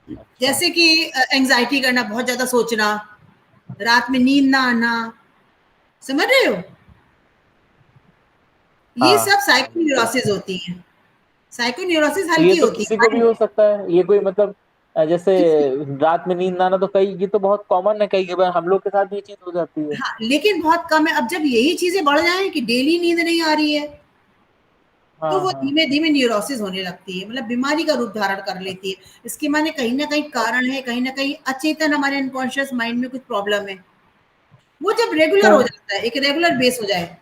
अच्छा। जैसे कि एंजाइटी करना, बहुत ज्यादा सोचना, रात में नींद ना आना, समझ रहे हो, ये हाँ सब हाँ, बिल्कुल। साइकोन्यूरोसिस होती हैं। साइकोन्यूरोसिस तो ये हल्की तो होती किसी है, को भी हो mild। सकता है, ये कोई मतलब जैसे किसी, रात में नींद ना आना, तो कई ये तो बहुत कॉमन है, कई बार हम लोग के साथ भी ये चीज हो जाती है। हाँ, लेकिन बहुत कम है। अब जब यही चीजें बढ़ जाएं कि डेली नींद नहीं आ रही है, तो हाँ वो हाँ। धीमे धीमे न्यूरोसिस होने लगती है, मतलब बीमारी का रूप धारण कर लेती है। इसके माने कहीं ना कहीं कारण है, कहीं ना कहीं अचेतन हमारे अनकॉन्शियस माइंड में कुछ प्रॉब्लम है। वो जब रेगुलर अच्छा। हो जाता है, एक रेगुलर बेस हो जाए,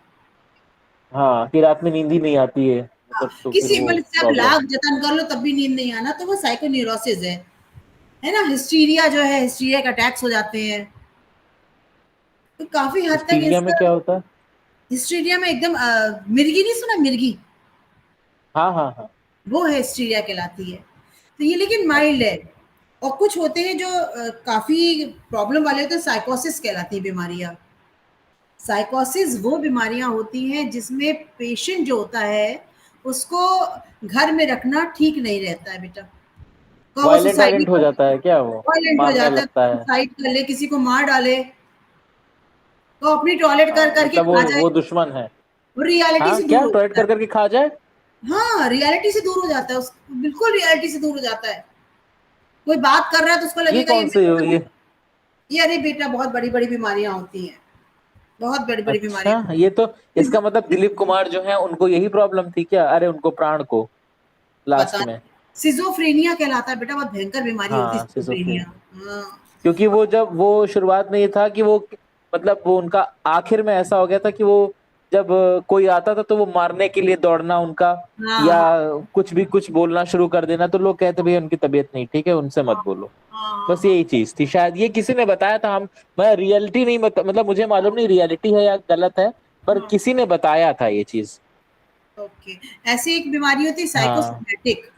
हाँ, कि रात में नींद ही नहीं आती है हाँ, मतलब, तो फिर किसी वो मतलब से आप प्रॉब्लम। लाख जतन कर लो तब भी नींद नहीं आना, तो वो साइकोन्यूरोसिस है ना। हिस्टीरिया जो है, हिस्टीरिया अटैक्स हो जाते हैं, तो काफी हद तक हिस्टीरिया में इसका। क्या होता है? हिस्टीरिया में एकदम मिर्गी नहीं सुना, मिर्गी, हाँ हाँ हाँ। वो है हिस्टीरिया कहलाती है। तो ये लेकिन माइल्ड है। और कुछ होते हैं जो काफी प्रॉब्लम वाले होते हैं, साइकोसिस कहलाती है बीमारियां। साइकोसिस वो बीमारियां होती हैं जिसमें पेशेंट जो होता है उसको घर में रखना ठीक नहीं रहता है बेटा। तो वो वायलेंट सुसाइड वायलेंट हो जाता है क्या वो? वायलेंट हो मारने जाता है, लगता है? सुसाइड कर ले, किसी को मार डाले, तो अपनी टॉयलेट कर हाँ, करके मतलब खा जाए, वो दुश्मन है। वो रियलिटी हाँ, से दूर क्या हो टॉयलेट जाता कर है। करके खा जाए? हाँ, रियलिटी से दूर हो जाता है बिल्कुल रियलिटी से दूर हो जाता है। कोई बात कर रहा है तो उसको ये लगेगा ये कौन से मेरे, ये? ये अरे बेटा बहुत बड़ी बड़ी बीमारियां होती हैं, बहुत बड़ी बड़ी अच्छा, बीमारियां। ये तो इसका मतलब दिलीप कुमार जो है उनको यही प्रॉब्लम थी क्या? अरे उनको प्राण को पता लास्ट में। नहीं, सिजोफ्रेनिया कहलाता है बेटा, बहुत भयंकर बीमारी होती है हाँ, सिजोफ्रेनिया। सिजोफ्रेनिया। हाँ क्योंकि वो जब वो शुरुआत में ये था कि वो मतलब वो उनका आखिर में ऐसा हो गया था कि वो जब कोई आता था तो वो मारने के लिए दौड़ना उनका, हाँ या हाँ कुछ भी कुछ बोलना शुरू कर देना, तो लोग कहते भैया उनकी तबीयत नहीं ठीक है, उनसे मत हाँ बोलो। हाँ हाँ बस हाँ। यही चीज थी शायद, ये किसी ने बताया था। हम मैं रियलिटी नहीं मतलब मुझे मालूम नहीं रियलिटी है या गलत है, पर हाँ, किसी ने बताया था ये चीज। ओके। ऐसी एक बीमारी होती है हाँ। साइकोसोमेटिक। जी।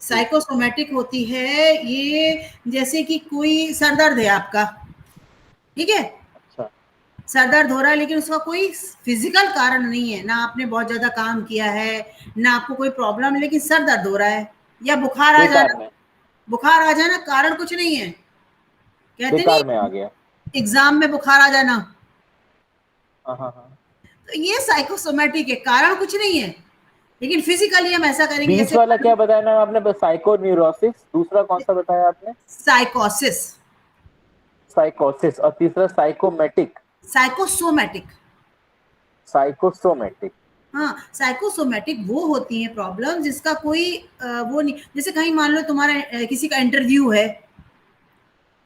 साइकोसोमेटिक होती है ये, जैसे कि कोई सर दर्द है आपका, ठीक है, अच्छा। सर दर्द हो रहा है लेकिन उसका कोई फिजिकल कारण नहीं है, ना आपने बहुत ज्यादा काम किया है, ना आपको कोई प्रॉब्लम है, लेकिन सर दर्द हो रहा है, या बुखार आ बेकार जाना, में। बुखार आ जाना कारण कुछ नहीं है, कहते बेकार में आ नहीं गया। एग्जाम में बुखार आ जाना, हाँ हाँ हाँ। तो ये साइकोसोमेटिक है, कारण कुछ नहीं है, लेकिन फिजिकली हम ऐसा करेंगे बीच जैसे वाला क्या बताया ना आपने? बस साइको न्यूरोसिस, दूसरा कौन सा बताया आपने? साइकोसिस, साइकोसिस, और तीसरा साइकोमेटिक। साइकोसोमेटिक। साइकोसोमेटिक। हाँ, साइकोसोमेटिक वो होती है प्रॉब्लम जिसका कोई वो नहीं, जैसे कहीं मान लो तुम्हारा किसी का इंटरव्यू है,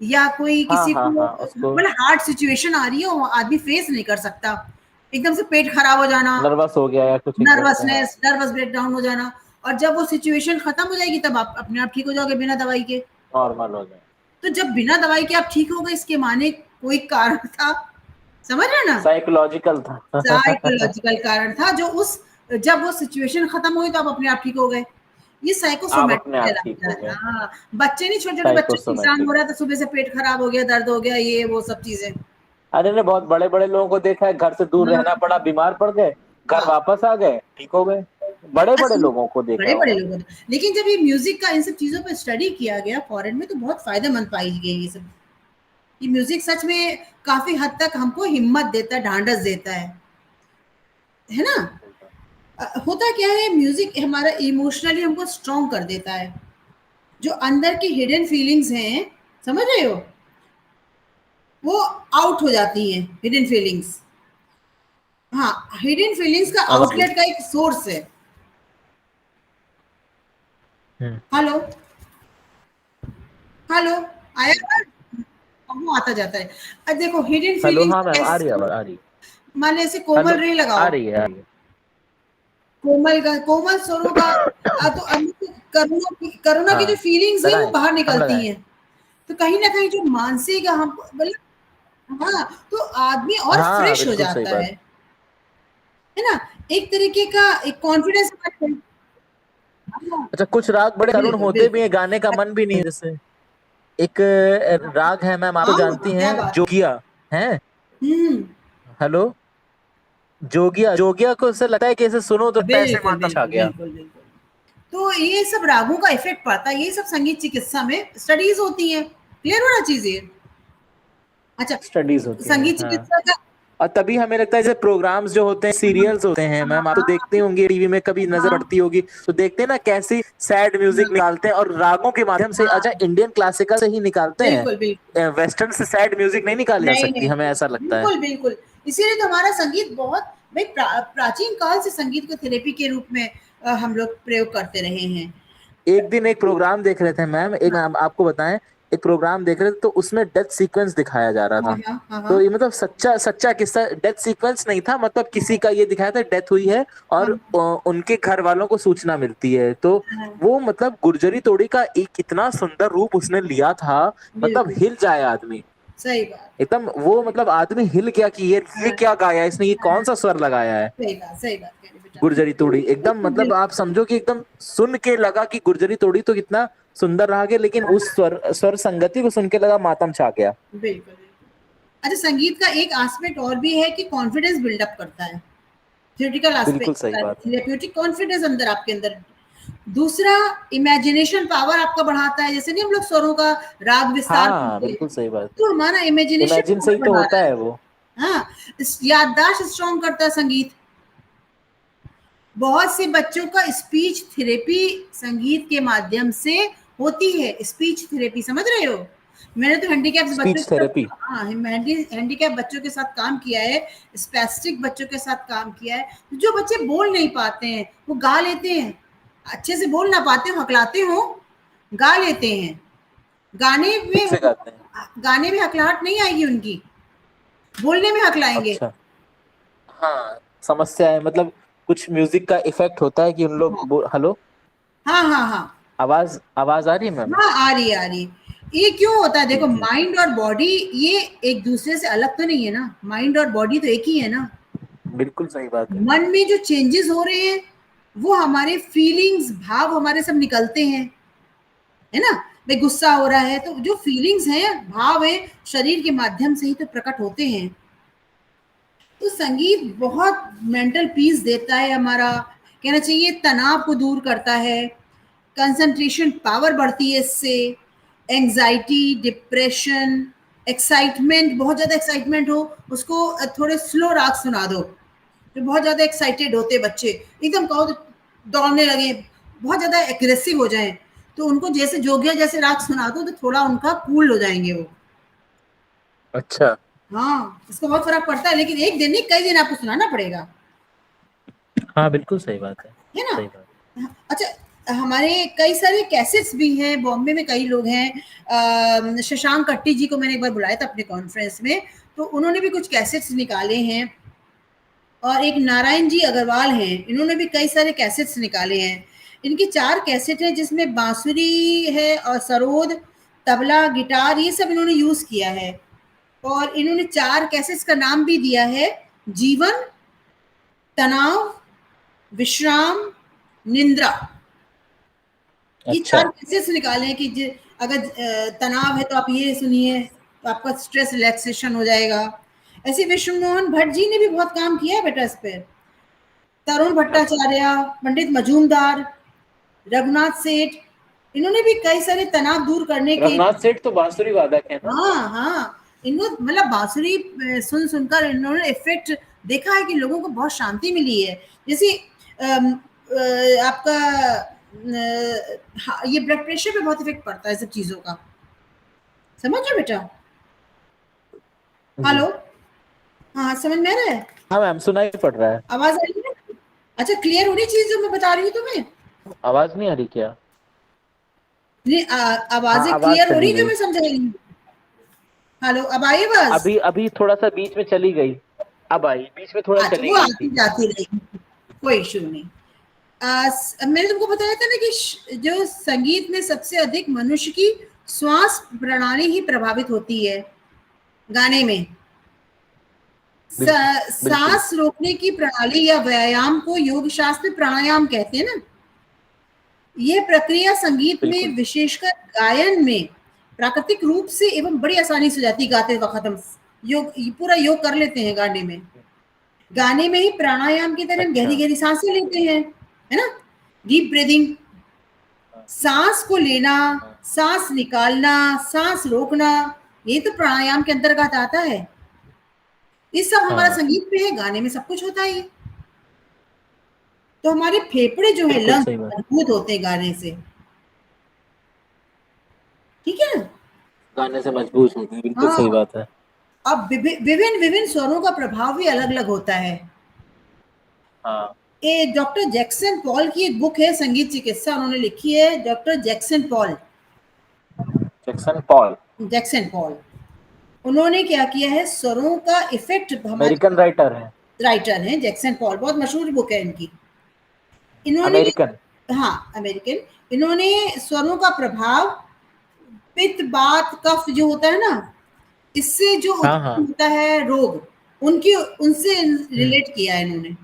या कोई हाँ किसी हाँ को हाँ, उसको मतलब हार्ड सिचुएशन आ रही है, वो आदमी फेस नहीं कर सकता, एकदम से पेट खराब हो जाना, नर्वस हो गया या कुछ एकदम से, हाँ। नर्वसनेस, नर्वस ब्रेकडाउन हो जाना, और जब वो सिचुएशन खत्म हो जाएगी तब आप अपने आप ठीक हो जाओगे बिना दवाई के। नॉर्मल हो जाए। तो जब बिना दवाई के आप ठीक हो गए, इसके माने कोई कारण था, समझ रहे हैं ना। साइकोलॉजिकल था। साइकोलॉजिकल कारण था जो उस, जब वो सिचुएशन खत्म हुई तो आप अपने आप ठीक हो गए। ये आप साइकोसोमेटिक अपने आप ठीक कहलाता हो है। गए। हाँ, बच्चे नहीं, छोटे छोटे बच्चों को एग्जाम साइकोसोमेटिक। हो रहा है तो सुबह से पेट खराब हो गया, दर्द हो गया, ये वो सब चीजें। अरे ने बहुत बड़े बड़े लोगों को देखा है, घर से दूर रहना हाँ पड़ा, बीमार पड़ गए, घर हाँ। वापस आ गए, ठीक हो गए। बड़े बड़े अच्छा, लोगों को देखा बड़े हूं बड़े मैं। लोगों ने, लेकिन जब ये म्यूजिक का इन सब चीजों पर स्टडी किया गया फॉरेन में तो बहुत फायदेमंद पाई गई ये सब। ये म्यूजिक सच में काफी हद तक हमको हिम्मत देता है, ढांढस देता है ना। होता क्या है, म्यूजिक हमारा इमोशनली हमको स्ट्रांग कर देता है, जो अंदर की हिडन फीलिंग्स हैं, समझ रहे हो, वो आउट हो जाती हैं, हिडन फीलिंग्स। हाँ, हिडन फीलिंग्स का समझ गई। आउटलेट का एक सोर्स है। हम्म। हेलो, हेलो, आया ना? वो आता जाता है। अब देखो हिडन हेलो, फीलिंग्स हाँ मैम, आ रही है कैसे, आवाज, आ रही है। मान लो ऐसे हेलो। कोमल रे आ लगाओ, रही है, आ रही है। कोमल का कोमल स्वरों का तो अंदर से करुणा की जो हाँ, फीलिंग्स है वो लगाए, बाहर हम निकलती लगाए। हैं। तो कहीं ना कहीं जो मानसिक हम मतलब, हाँ, तो आदमी और हाँ फ्रेश हो बिल्कुल सही जाता बात। है। है ना? एक तरीके का एक कॉन्फिडेंस। अच्छा, कुछ राग बड़े करुण बिल्कुल, होते भी बिल्कुल। हैं, गाने का मन भी नहीं है। जैसे एक राग है मैम, आप तो हाँ, जानती क्या हैं, बात है। जोगिया है। हुँ, हेलो, जोगिया, जोगिया को ऐसा लगता है कि ऐसे सुनो तो पैसे बिल्कुल, मातम छा बिल्कुल, गया। बिल्कुल, बिल्कुल। तो ये सब रागों का इफ़ेक्ट पड़ता है, ये सब संगीत चिकित्सा में स्टडीज़ होती हैं। क्लियर हो ना चीज़ ये? अच्छा, स्टडीज होती हैं, संगीत हाँ। चिकित्सा का। और तभी हमें लगता है जैसे प्रोग्राम्स जो होते हैं, सीरियल्स होते हैं हाँ, मैम, आप तो हाँ, देखते होंगे टीवी में, कभी नजर हाँ, पड़ती होगी तो देखते हैं ना कैसी सैड म्यूजिक हाँ, निकालते हैं और रागों के माध्यम से। हाँ, अच्छा, इंडियन क्लासिकल से ही निकालते बिल्कुल, बिल्कुल। हैं, वेस्टर्न से सैड म्यूजिक नहीं निकाली जा नहीं, सकती, नहीं, हमें नहीं। ऐसा लगता है। बिल्कुल, बिल्कुल। इसीलिए तो हमारा संगीत बहुत भाई प्राचीन काल से संगीत को थेरेपी के रूप में हम लोग प्रयोग करते रहे हैं। एक दिन एक प्रोग्राम देख रहे थे मैम, एक हाँ, मैम आपको बताएं, एक प्रोग्राम देख रहे थे तो उसमें डेथ सीक्वेंस दिखाया जा रहा हाँ, था। हाँ, हाँ, तो हाँ, ये मतलब सच्चा सच्चा किस्सा, डेथ सीक्वेंस नहीं था, मतलब किसी का ये दिखाया था डेथ हुई है और हाँ, उनके घर वालों को सूचना मिलती है। तो हाँ, वो मतलब गुर्जरी तोड़ी का एक इतना सुंदर रूप उसने लिया था, मतलब बिल्कुल, हिल जाए आदमी सही बात। एकदम। वो मतलब आदमी हिल गया कि ये हाँ, क्या गाया इसने, ये हाँ, कौन सा स्वर लगाया है। सही बात कह रहे बेटा। गुर्जरी तोड़ी एकदम, बिल्कुल, मतलब आप बिल्कुल। समझो कि एकदम सुन के लगा कि गुर्जरी तोड़ी तो कितना सुंदर रहा है, लेकिन हाँ, उस स्वर स्वर संगति को सुन के लगा मातम छा गया। बिल्कुल, बिल्कुल। अच्छा, संगीत का एक एस्पेक्ट और भी है कि कॉन्फिडेंस बिल्डअप करता है। थ्योरेटिकल बिल्कुल एस्पेक्ट सही होता है, बात है। थेरेप्यूटिक कॉन्फिडेंस अंदर आपके अंदर। दूसरा, इमेजिनेशन पावर आपका बढ़ाता है, जैसे नहीं हम लोग स्वरों का राग विस्तार हाँ, करते हैं, बिल्कुल सही बात है। तो हमारा इमेजिनेशन इमेजिन से पावर ही तो बढ़ा होता रहा है। है वो। हाँ, याददाश्त स्ट्रॉन्ग करता है संगीत। बहुत से बच्चों का स्पीच थेरेपी संगीत के माध्यम से होती है। स्पीच थेरेपी, समझ रहे हो? मैंने तो हैंडीकैप बच्चों स्पीच के थेरेपी। साथ, हाँ, हैंडीकैप बच्चों के साथ काम किया है, स्पेस्टिक बच्चों के साथ काम किया है। जो बच्चे बोल नहीं पाते हैं वो गा लेते हैं, अच्छे से बोल ना पाते हो, हकलाते हो, गा लेते हैं। गाने ठीक में से गाते हैं। गाने में हकलाहट नहीं आएगी उनकी, बोलने में हकलाएंगे। अच्छा, हाँ, समस्या है मतलब कुछ म्यूजिक का इफेक्ट होता है कि उन लोग हाँ, हेलो, हाँ, हाँ, हाँ, आवाज आवाज आ रही है मैम? हाँ, आ रही है, आ रही है। ये क्यों होता है? जी देखो, जी। माइंड और बॉडी ये एक दूसरे से अलग तो नहीं है ना, माइंड और बॉडी तो एक ही है ना। बिल्कुल सही बात है। मन में जो चेंजेस हो रहे हैं वो हमारे फीलिंग्स, भाव हमारे सब निकलते हैं, है ना? भाई गुस्सा हो रहा है तो जो फीलिंग्स हैं, भाव है, शरीर के माध्यम से ही तो प्रकट होते हैं। तो संगीत बहुत मेंटल पीस देता है हमारा, कहना चाहिए तनाव को दूर करता है, कंसंट्रेशन पावर बढ़ती है इससे, एंजाइटी, डिप्रेशन, एक्साइटमेंट, बहुत ज़्यादा एक्साइटमेंट हो उसको थोड़े स्लो राग सुना दो। जो बहुत ज़्यादा एक्साइटेड होते हैं बच्चे, एकदम कहो तो दौड़ने लगे, बहुत ज़्यादा एग्रेसिव हो जाएं, तो उनको जैसे जोगिया जैसे राग सुना दो तो थोड़ा उनका कूल हो जाएंगे वो। अच्छा। हाँ, इसका बहुत फर्क पड़ता है, लेकिन एक दिन नहीं, कई दिन आपको सुनाना पड़ेगा, हाँ, बिल्कुल सही बात है। है ना? सही बात। अच्छा, हमारे कई सारे कैसेट्स भी हैं, बॉम्बे में कई लोग हैं। शशांक कट्टी जी को मैंने एक बार बुलाया था अपने कॉन्फ्रेंस में, तो उन्होंने भी कुछ कैसेट्स निकाले हैं। और एक नारायण जी अग्रवाल हैं, इन्होंने भी कई सारे कैसेट्स निकाले हैं। इनकी 4 कैसेट हैं जिसमें बांसुरी है और सरोद, तबला, गिटार, ये सब इन्होंने यूज़ किया है। और इन्होंने 4 कैसेट्स का नाम भी दिया है, जीवन, तनाव, विश्राम, निंद्रा। ये अच्छा। 4 कैसेट्स निकाले हैं कि अगर तनाव है तो आप ये सुनिए, तो आपका स्ट्रेस रिलैक्सेशन हो जाएगा। ऐसे विश्व मोहन भट्ट जी ने भी बहुत काम किया है बेटा इस पे। तरुण भट्टाचार्य, पंडित मजूमदार, रघुनाथ सेठ, इन्होंने भी कई सारे तनाव दूर करने के। रघुनाथ सेठ तो बांसुरी वादक है ना? हाँ, हाँ, इनको मतलब बांसुरी सुन-सुनकर इन्होंने इफ़ेक्ट देखा है कि लोगों को बहुत शांति मिली है। जैसे आपका ये ब्लड प्रेशर पे बहुत इफ़ेक्ट पड़ता है सब चीज़ों का। समझ रहे हो बेटा? जी। हेलो? हाँ, समझ में आ रहा है? हाँ मैम, सुनाई पड़ रहा है। आवाज़ आ रही है? अच्छा, क्लियर हो रही चीज़ जो मैं बता रही हूँ तुम्हें? आवाज नहीं आ रही क्या? नहीं, हाँ, आवाज़ें आवाज क्लियर हो चली रही जो गई। मैं समझा रही हूँ? हेलो, अब आई आवाज़? अभी अभी थोड़ा सा बीच में चली गई, अब आई, बीच में थोड़ा अच्छा, चली वो गई आती थी। जाती रहेगी, कोई इश्यू नहीं। मैंने तुमको बताया था ना कि जो संगीत में सबसे अधिक मनुष्य की श्वास प्रणाली ही प्रभावित होती है गाने में। बिल्कुल, बिल्कुल। सांस रोकने की प्रणाली या व्यायाम को योग शास्त्र में प्राणायाम कहते हैं ना। ये प्रक्रिया संगीत में, बिल्कुल। विशेषकर गायन में, प्राकृतिक रूप से एवं बड़ी आसानी से हो जाती है गाते वक्त। हम योग पूरा योग कर लेते हैं गाने में। गाने में ही प्राणायाम की तरह हम अच्छा। गहरी-गहरी सांसें लेते हैं, है ना? डीप ब्रीथिंग, हाँ, सांस को लेना, हाँ, सांस निकालना, सांस रोकना, ये तो प्राणायाम के अंतर्गत आता है। ये सब हमारा हाँ, संगीत में है, गाने में सब कुछ होता है ये। तो हमारे फेफड़े जो है बिल्कुल लंग्स सही बात। मजबूत होते हैं गाने से, ठीक है ना? गाने से मजबूत होती है, बिल्कुल हाँ, सही बात है। अब विभिन्न विभिन्न स्वरों का प्रभाव भी अलग-अलग होता है। हाँ, ये डॉक्टर जैक्सन पॉल की एक बुक है संगीत चिकित्सा, उन्होंने लिखी है doctor Jackson Paul. Jackson Paul, Jackson Paul उन्होंने क्या किया है, स्वरों का इफेक्ट अमेरिकन हमारे राइटर हैं। राइटर हैं जैक्सन पॉल, बहुत मशहूर बुक है इनकी। इन्होंने अमेरिकन। हाँ अमेरिकन, इन्होंने स्वरों का प्रभाव पित्त बात कफ जो होता है ना, इससे जो हाँ, उत्पन्न हाँ। होता है रोग, उनकी उनसे हुँ, रिलेट किया है इन्होंने।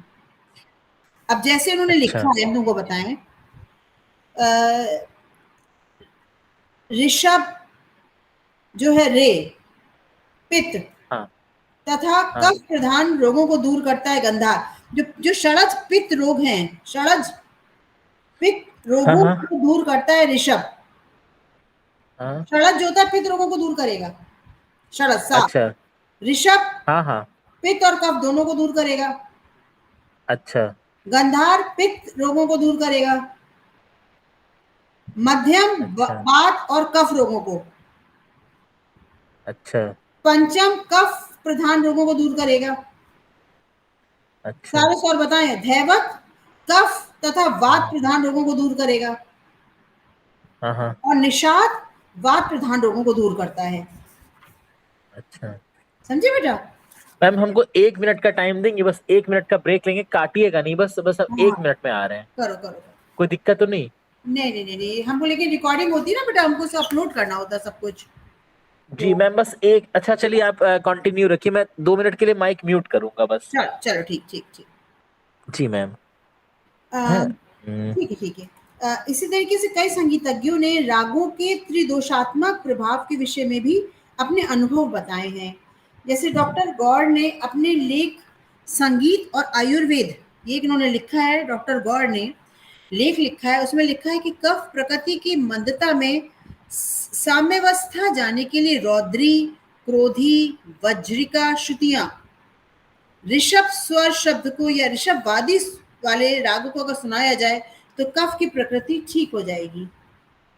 अब जैसे उन्होंने अच्छा। लिखा है, हम तुमको बताएं, ऋषभ जो है रे, पित्त हाँ, तथा हाँ। कफ प्रधान रोगों को दूर करता है गंधार। जो जो षड़ज पित्त रोग हैं, षड़ज पित्त हाँ, रोगों हाँ, को दूर करता है ऋषभ। हाँ। षड़ज जो होता है पित्त रोगों को दूर करेगा, षड़ज साफ। अच्छा। ऋषभ हाँ, हाँ। पित्त और कफ दोनों को दूर करेगा। अच्छा, गंधार पित्त रोगों को दूर करेगा। मध्यम अच्छा, वात और कफ रोगों को। अच्छा, पंचम कफ प्रधान रोगों को दूर करेगा। अच्छा। सारे स्वर बताएं, धैवत कफ तथा वात हाँ, प्रधान रोगों को दूर करेगा। हाँ, हाँ। और निषाद वात प्रधान रोगों को दूर करता है। अच्छा। समझे बेटा? मैम हमको 1 मिनट का टाइम देंगी? बस 1 मिनट का ब्रेक लेंगे, काटिएगा नहीं, बस बस हम हाँ, 1 मिनट में आ रहे हैं। करो करो करो। कोई दिक्कत तो नहीं? नहीं नहीं नहीं नहीं, हमको लेकिन रिकॉर्डिंग होती है ना बेटा, हमको सब अपलोड करना होता है सब कुछ। जी तो मैम, बस एक, अच्छा चलिए आप कंटिन्यू रखिए, मैं 2 मिनट के लिए माइक म्यूट करूंगा बस। चलो चलो, ठीक ठीक ठीक। जी मैम। अ, है। हम्म। ठीक है ठीक है। इसी तरीके से कई संगीतज्ञों ने रागों के त्रिदोषात्मक प्रभाव के विषय में भी अपने अनुभव बताए हैं। जैसे डॉक्टर गौड़ ने अपने लेख संगीत और आयुर्वेद, ये एक इन्होंने लिखा है, डॉक्टर गौड़ ने लेख लिखा है, उसमें लिखा है कि कफ प्रकृति की मंदता में साम्यावस्था जाने के लिए रौद्री, क्रोधी, वज्रिका श्रुतियां, ऋषभ स्वर शब्द को या ऋषभ वादी वाले रागों को अगर सुनाया जाए तो कफ की प्रकृति ठीक हो जाएगी।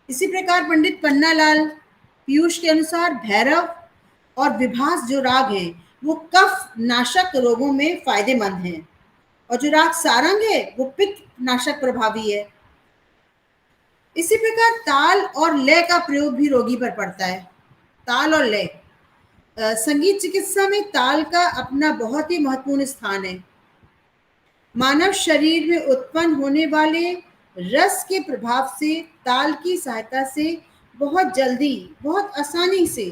इसी प्रकार पंडित पन्नालाल पीयूष के अनुसार भैरव और विभास जो राग हैं वो कफ नाशक रोगों में फायदेमंद हैं, और जो राग सारंग है वो पित्त नाशक प्रभावी है। इसी प्रकार ताल और लय का प्रयोग भी रोगी पर पड़ता है। ताल और लय, संगीत चिकित्सा में ताल का अपना बहुत ही महत्वपूर्ण स्थान है। मानव शरीर में उत्पन्न होने वाले रस के प्रभाव से ताल की सहायता से बहुत जल्दी, बहुत आसानी से,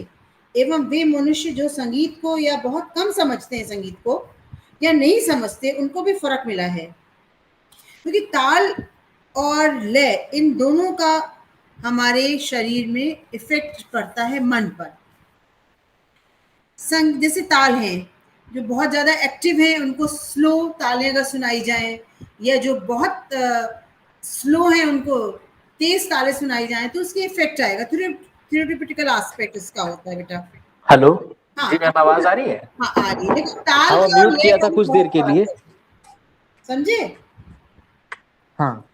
एवं वे मनुष्य जो संगीत को या बहुत कम समझते हैं संगीत को या नहीं समझते, उनको भी फर्क मिला है। क्योंकि ताल और लय इन दोनों का हमारे शरीर में इफेक्ट पड़ता है मन पर। संग जैसे ताल हैं, जो बहुत ज़्यादा एक्टिव हैं उनको स्लो तालें अगर सुनाई जाएँ, या जो बहुत स्लो हैं उनको तेज़ तालें सुनाई जाएँ तो उसके इफ़ेक्ट आएगा। थ्योरेटिकल एस्पेक्ट इसका होता है बेटा। हेलो। हाँ, जी मैम, आवाज आ रही है? हाँ, आ रही है। लेकिन ताल हाँ, मैं का और म्यूट लय किया का था भी कुछ देर बहुत के लिए। फ़र्क है। समझे? हाँ।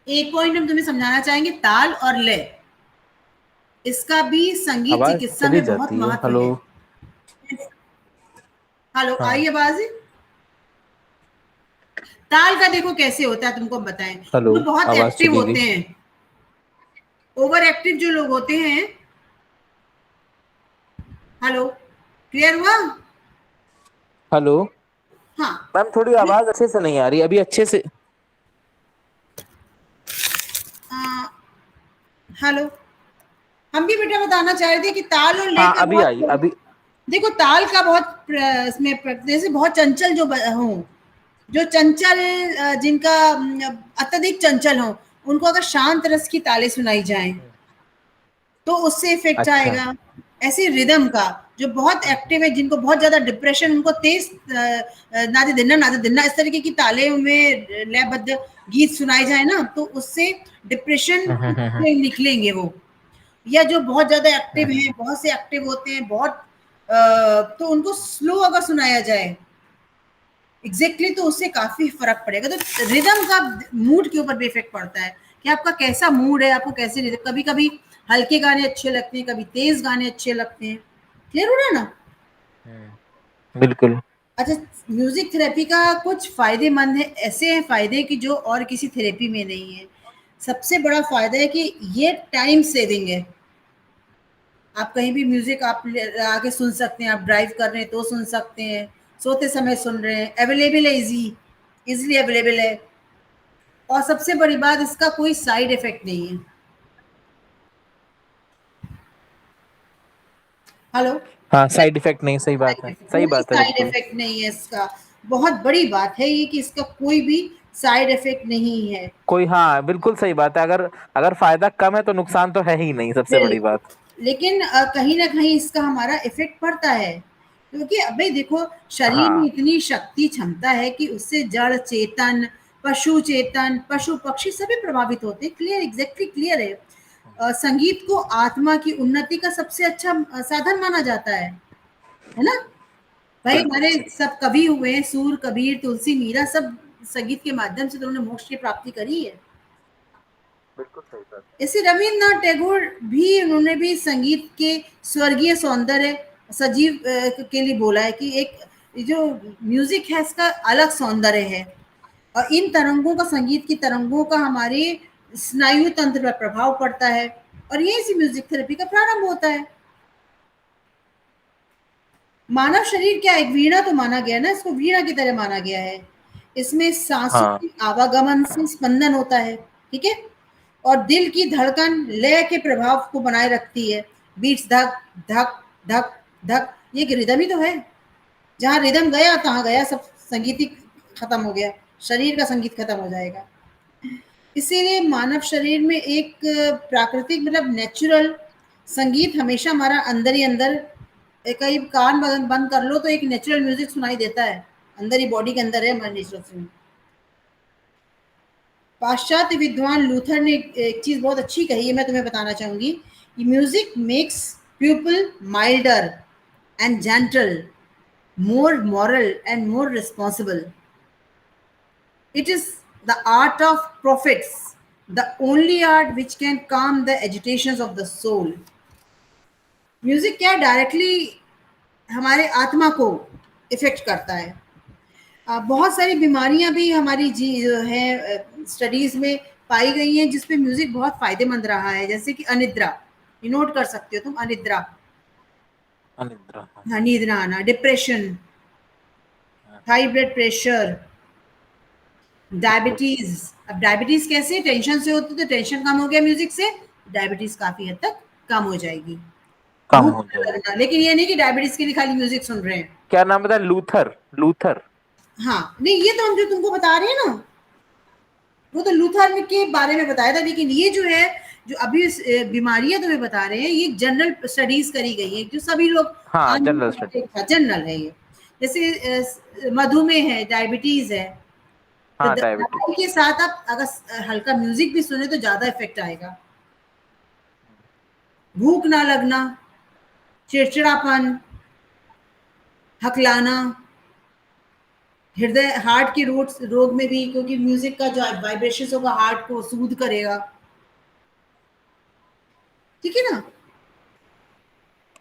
एक पॉइंट हम तुम्हें समझाना चाहेंगे, ताल और लय, इसका भी संगीत आवाज चिकित्सा चली में बहुत जाती है। महत्व हेलो। है। हेलो, हाँ। आई आवाज़? ताल का देखो कैसे होता है, तुमको हम बताएं। हेलो। जो बहुत आवाज एक्टिव चली होते गई। हैं, ओवर एक्टिव जो लोग होते हैं, हेलो, क्लियर हुआ? हेलो। हाँ, मैम थोड़ी आवाज अच्छे से नहीं आ रही अभी, अच्छे से। हेलो, हम भी बेटा बताना चाह रहे थे कि ताल और लय हाँ, का अभी आई बहुत अभी। देखो ताल का बहुत इसमें जैसे बहुत चंचल जो हो, जो चंचल जिनका अत्यधिक चंचल हो, उनको अगर शांत रस की तालें सुनाई जाएं तो उससे इफेक्ट अच्छा। आएगा। ऐसे रिदम का जो बहुत एक्टिव है, जिनको बहुत ज्यादा डिप्रेशन, उनको तेज नादे दिन्ना इस तरीके की ताले में लयबद्ध गीत सुनाए जाए ना, तो उससे डिप्रेशन हम्म। से निकलेंगे वो। या जो बहुत ज्यादा एक्टिव हम्म। हैं, बहुत से एक्टिव होते हैं बहुत, तो उनको स्लो अगर सुनाया जाए एग्जैक्टली तो उससे काफी फर्क पड़ेगा। तो रिदम का मूड के ऊपर भी इफेक्ट पड़ता है कि आपका कैसा मूड है, आपको कैसे रिदम। कभी कभी हल्के गाने अच्छे लगते हैं, कभी तेज गाने अच्छे लगते हैं। क्लियर हो रहा है ना? बिल्कुल। अच्छा, म्यूजिक थेरेपी का कुछ फायदेमंद है, ऐसे हैं फायदे कि जो और किसी थेरेपी में नहीं है। सबसे बड़ा फायदा है कि ये टाइम सेविंग है। आप कहीं भी म्यूजिक आप आके सुन सकते हैं, आप ड्राइव कर रहे हैं तो सुन सकते हैं, सोते समय सुन रहे हैं, अवेलेबल है, इजीली अवेलेबल है। और सबसे बड़ी बात, इसका कोई साइड इफेक्ट नहीं है। हेलो? हाँ, साइड इफेक्ट नहीं, सही बात है, सही कोई बात है साइड बिल्कुल। इफेक्ट नहीं है इसका। बहुत बड़ी बात है ये कि इसका कोई भी साइड इफेक्ट नहीं है। कोई, हाँ बिल्कुल सही बात है। अगर अगर फायदा कम है तो नुकसान तो है ही नहीं, सबसे बड़ी बिल्कुल। बात। लेकिन कहीं न कहीं इसका हमारा इफ़ेक्ट पड़ता है। क्योंकि अबे देखो, शरीर में हाँ। इतनी शक्ति क्षमता है कि उससे जड़ चेतन, पशु-पक्षी सभी प्रभावित होते हैं। क्लियर, एग्ज़ैक्टली क्लियर है। संगीत को आत्मा की उन्नति का सबसे अच्छा साधन माना जाता है ना? भाई बिल्कुल। हमारे सब कवि हुए हैं, सूर, कबीर, तुलसी, मीरा, सब संगीत के माध्यम से तो उन्होंने मोक्ष की प्राप्ति करी है। बिल्कुल सही बात। ऐसे रवीन्द्रनाथ टैगोर भी, उन्होंने भी संगीत के स्वर्गीय सौंदर्य सजीव के लिए बोला है कि एक जो म्यूजिक है इसका अलग सौंदर्य है। और इन तरंगों का, संगीत की तरंगों का हमारे स्नायु तंत्र पर प्रभाव पड़ता है। और यही से म्यूजिक थेरेपी का प्रारंभ होता है। मानव शरीर क्या, एक वीणा तो माना गया ना, इसको वीणा की तरह माना गया है। इसमें सांसों हाँ। के आवागमन से स्पंदन होता है, ठीक है? और दिल की धड़कन लय के प्रभाव को बनाए रखती है। बीट्स धक धक धक धक, ये एक रिदम ही तो है। जहाँ रिदम गया तहाँ गया सब, संगीत ही खत्म हो गया, शरीर का संगीत खत्म हो जाएगा। इसीलिए मानव शरीर में एक प्राकृतिक, मतलब नेचुरल संगीत हमेशा हमारा अंदर ही अंदर, कहीं कान बंद बंद कर लो तो एक नेचुरल म्यूजिक सुनाई देता है। अंदर ही, बॉडी के अंदर है हमारे नेचुरल सुन। पाश्चात्य विद्वान लूथर ने एक चीज बहुत अच्छी कही है, मैं तुम्हें बताना चाहूंगी कि music makes people milder and gentle, more moral and more responsible. It is the art of prophets, the only art which can calm the agitations of the soul. Music क्या डायरेक्टली हमारे आत्मा को इफेक्ट करता है। बहुत सारी बीमारियां भी हमारी जी है, स्टडीज में पाई गई हैं जिसपे म्यूजिक बहुत फायदेमंद रहा है। जैसे कि अनिद्रा, ये नोट कर सकते हो तुम, अनिद्रा। अनिद्रा। हाँ, नींद ना आना, डिप्रेशन, हाई ब्लड प्रेशर, बिल्कुल। डायबिटीज। अब डायबिटीज कैसे, टेंशन से होती, तो टेंशन कम हो गया म्यूजिक से, डायबिटीज काफी हद तक कम हो जाएगी। कम भूख हो ना जाएगी। लगना, लेकिन ये नहीं कि डायबिटीज के लिए खाली म्यूजिक सुन रहे हैं। क्या नाम बताया? Luther, Luther. हाँ नहीं, ये तो हम जो तुमको बता रहे हैं ना, वो तो लूथर के बारे में बताया था। लेकिन ये जो है, जो अभी बीमारियां तुम्हें बता रहे हैं, ये जनरल स्टडीज करी गई है जो सभी लोग हाँ, आम जनरल स्टडी। जनरल है ये। जैसे मधुमेह है, डायबिटीज है, तो हाँ, डायबिटीज। दवाई के साथ आप अगर हल्का म्यूजिक भी सुने तो ज्यादा इफेक्ट आएगा। भूख ना लगना, चिड़चिड़ापन, हकलाना, हृदय हार्ट के रोग में भी, क्योंकि म्यूजिक का जो वाइब्रेशन होगा हार्ट को सूद करेगा, ठीक है ना?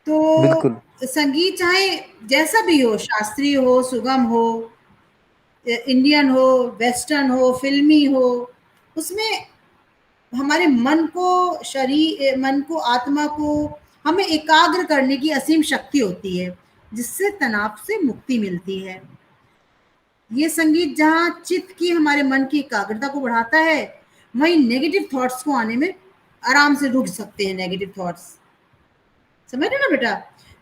बिल्कुल। तो संगीत चाहे जैसा भी हो, शास्त्रीय हो, सुगम हो, इंडियन हो, वेस्टर्न हो, फिल्मी हो, उसमें हमारे मन को, शरीर, मन को, आत्मा को हमें एकाग्र करने की असीम शक्ति होती है, जिससे तनाव से मुक्ति मिलती है। ये संगीत जहाँ चित्त की, हमारे मन की एकाग्रता को बढ़ाता है, वहीं नेगेटिव थॉट्स को आने में आराम से रुक सकते हैं, नेगेटिव थॉट्स। समझ रहे हो ना बेटा?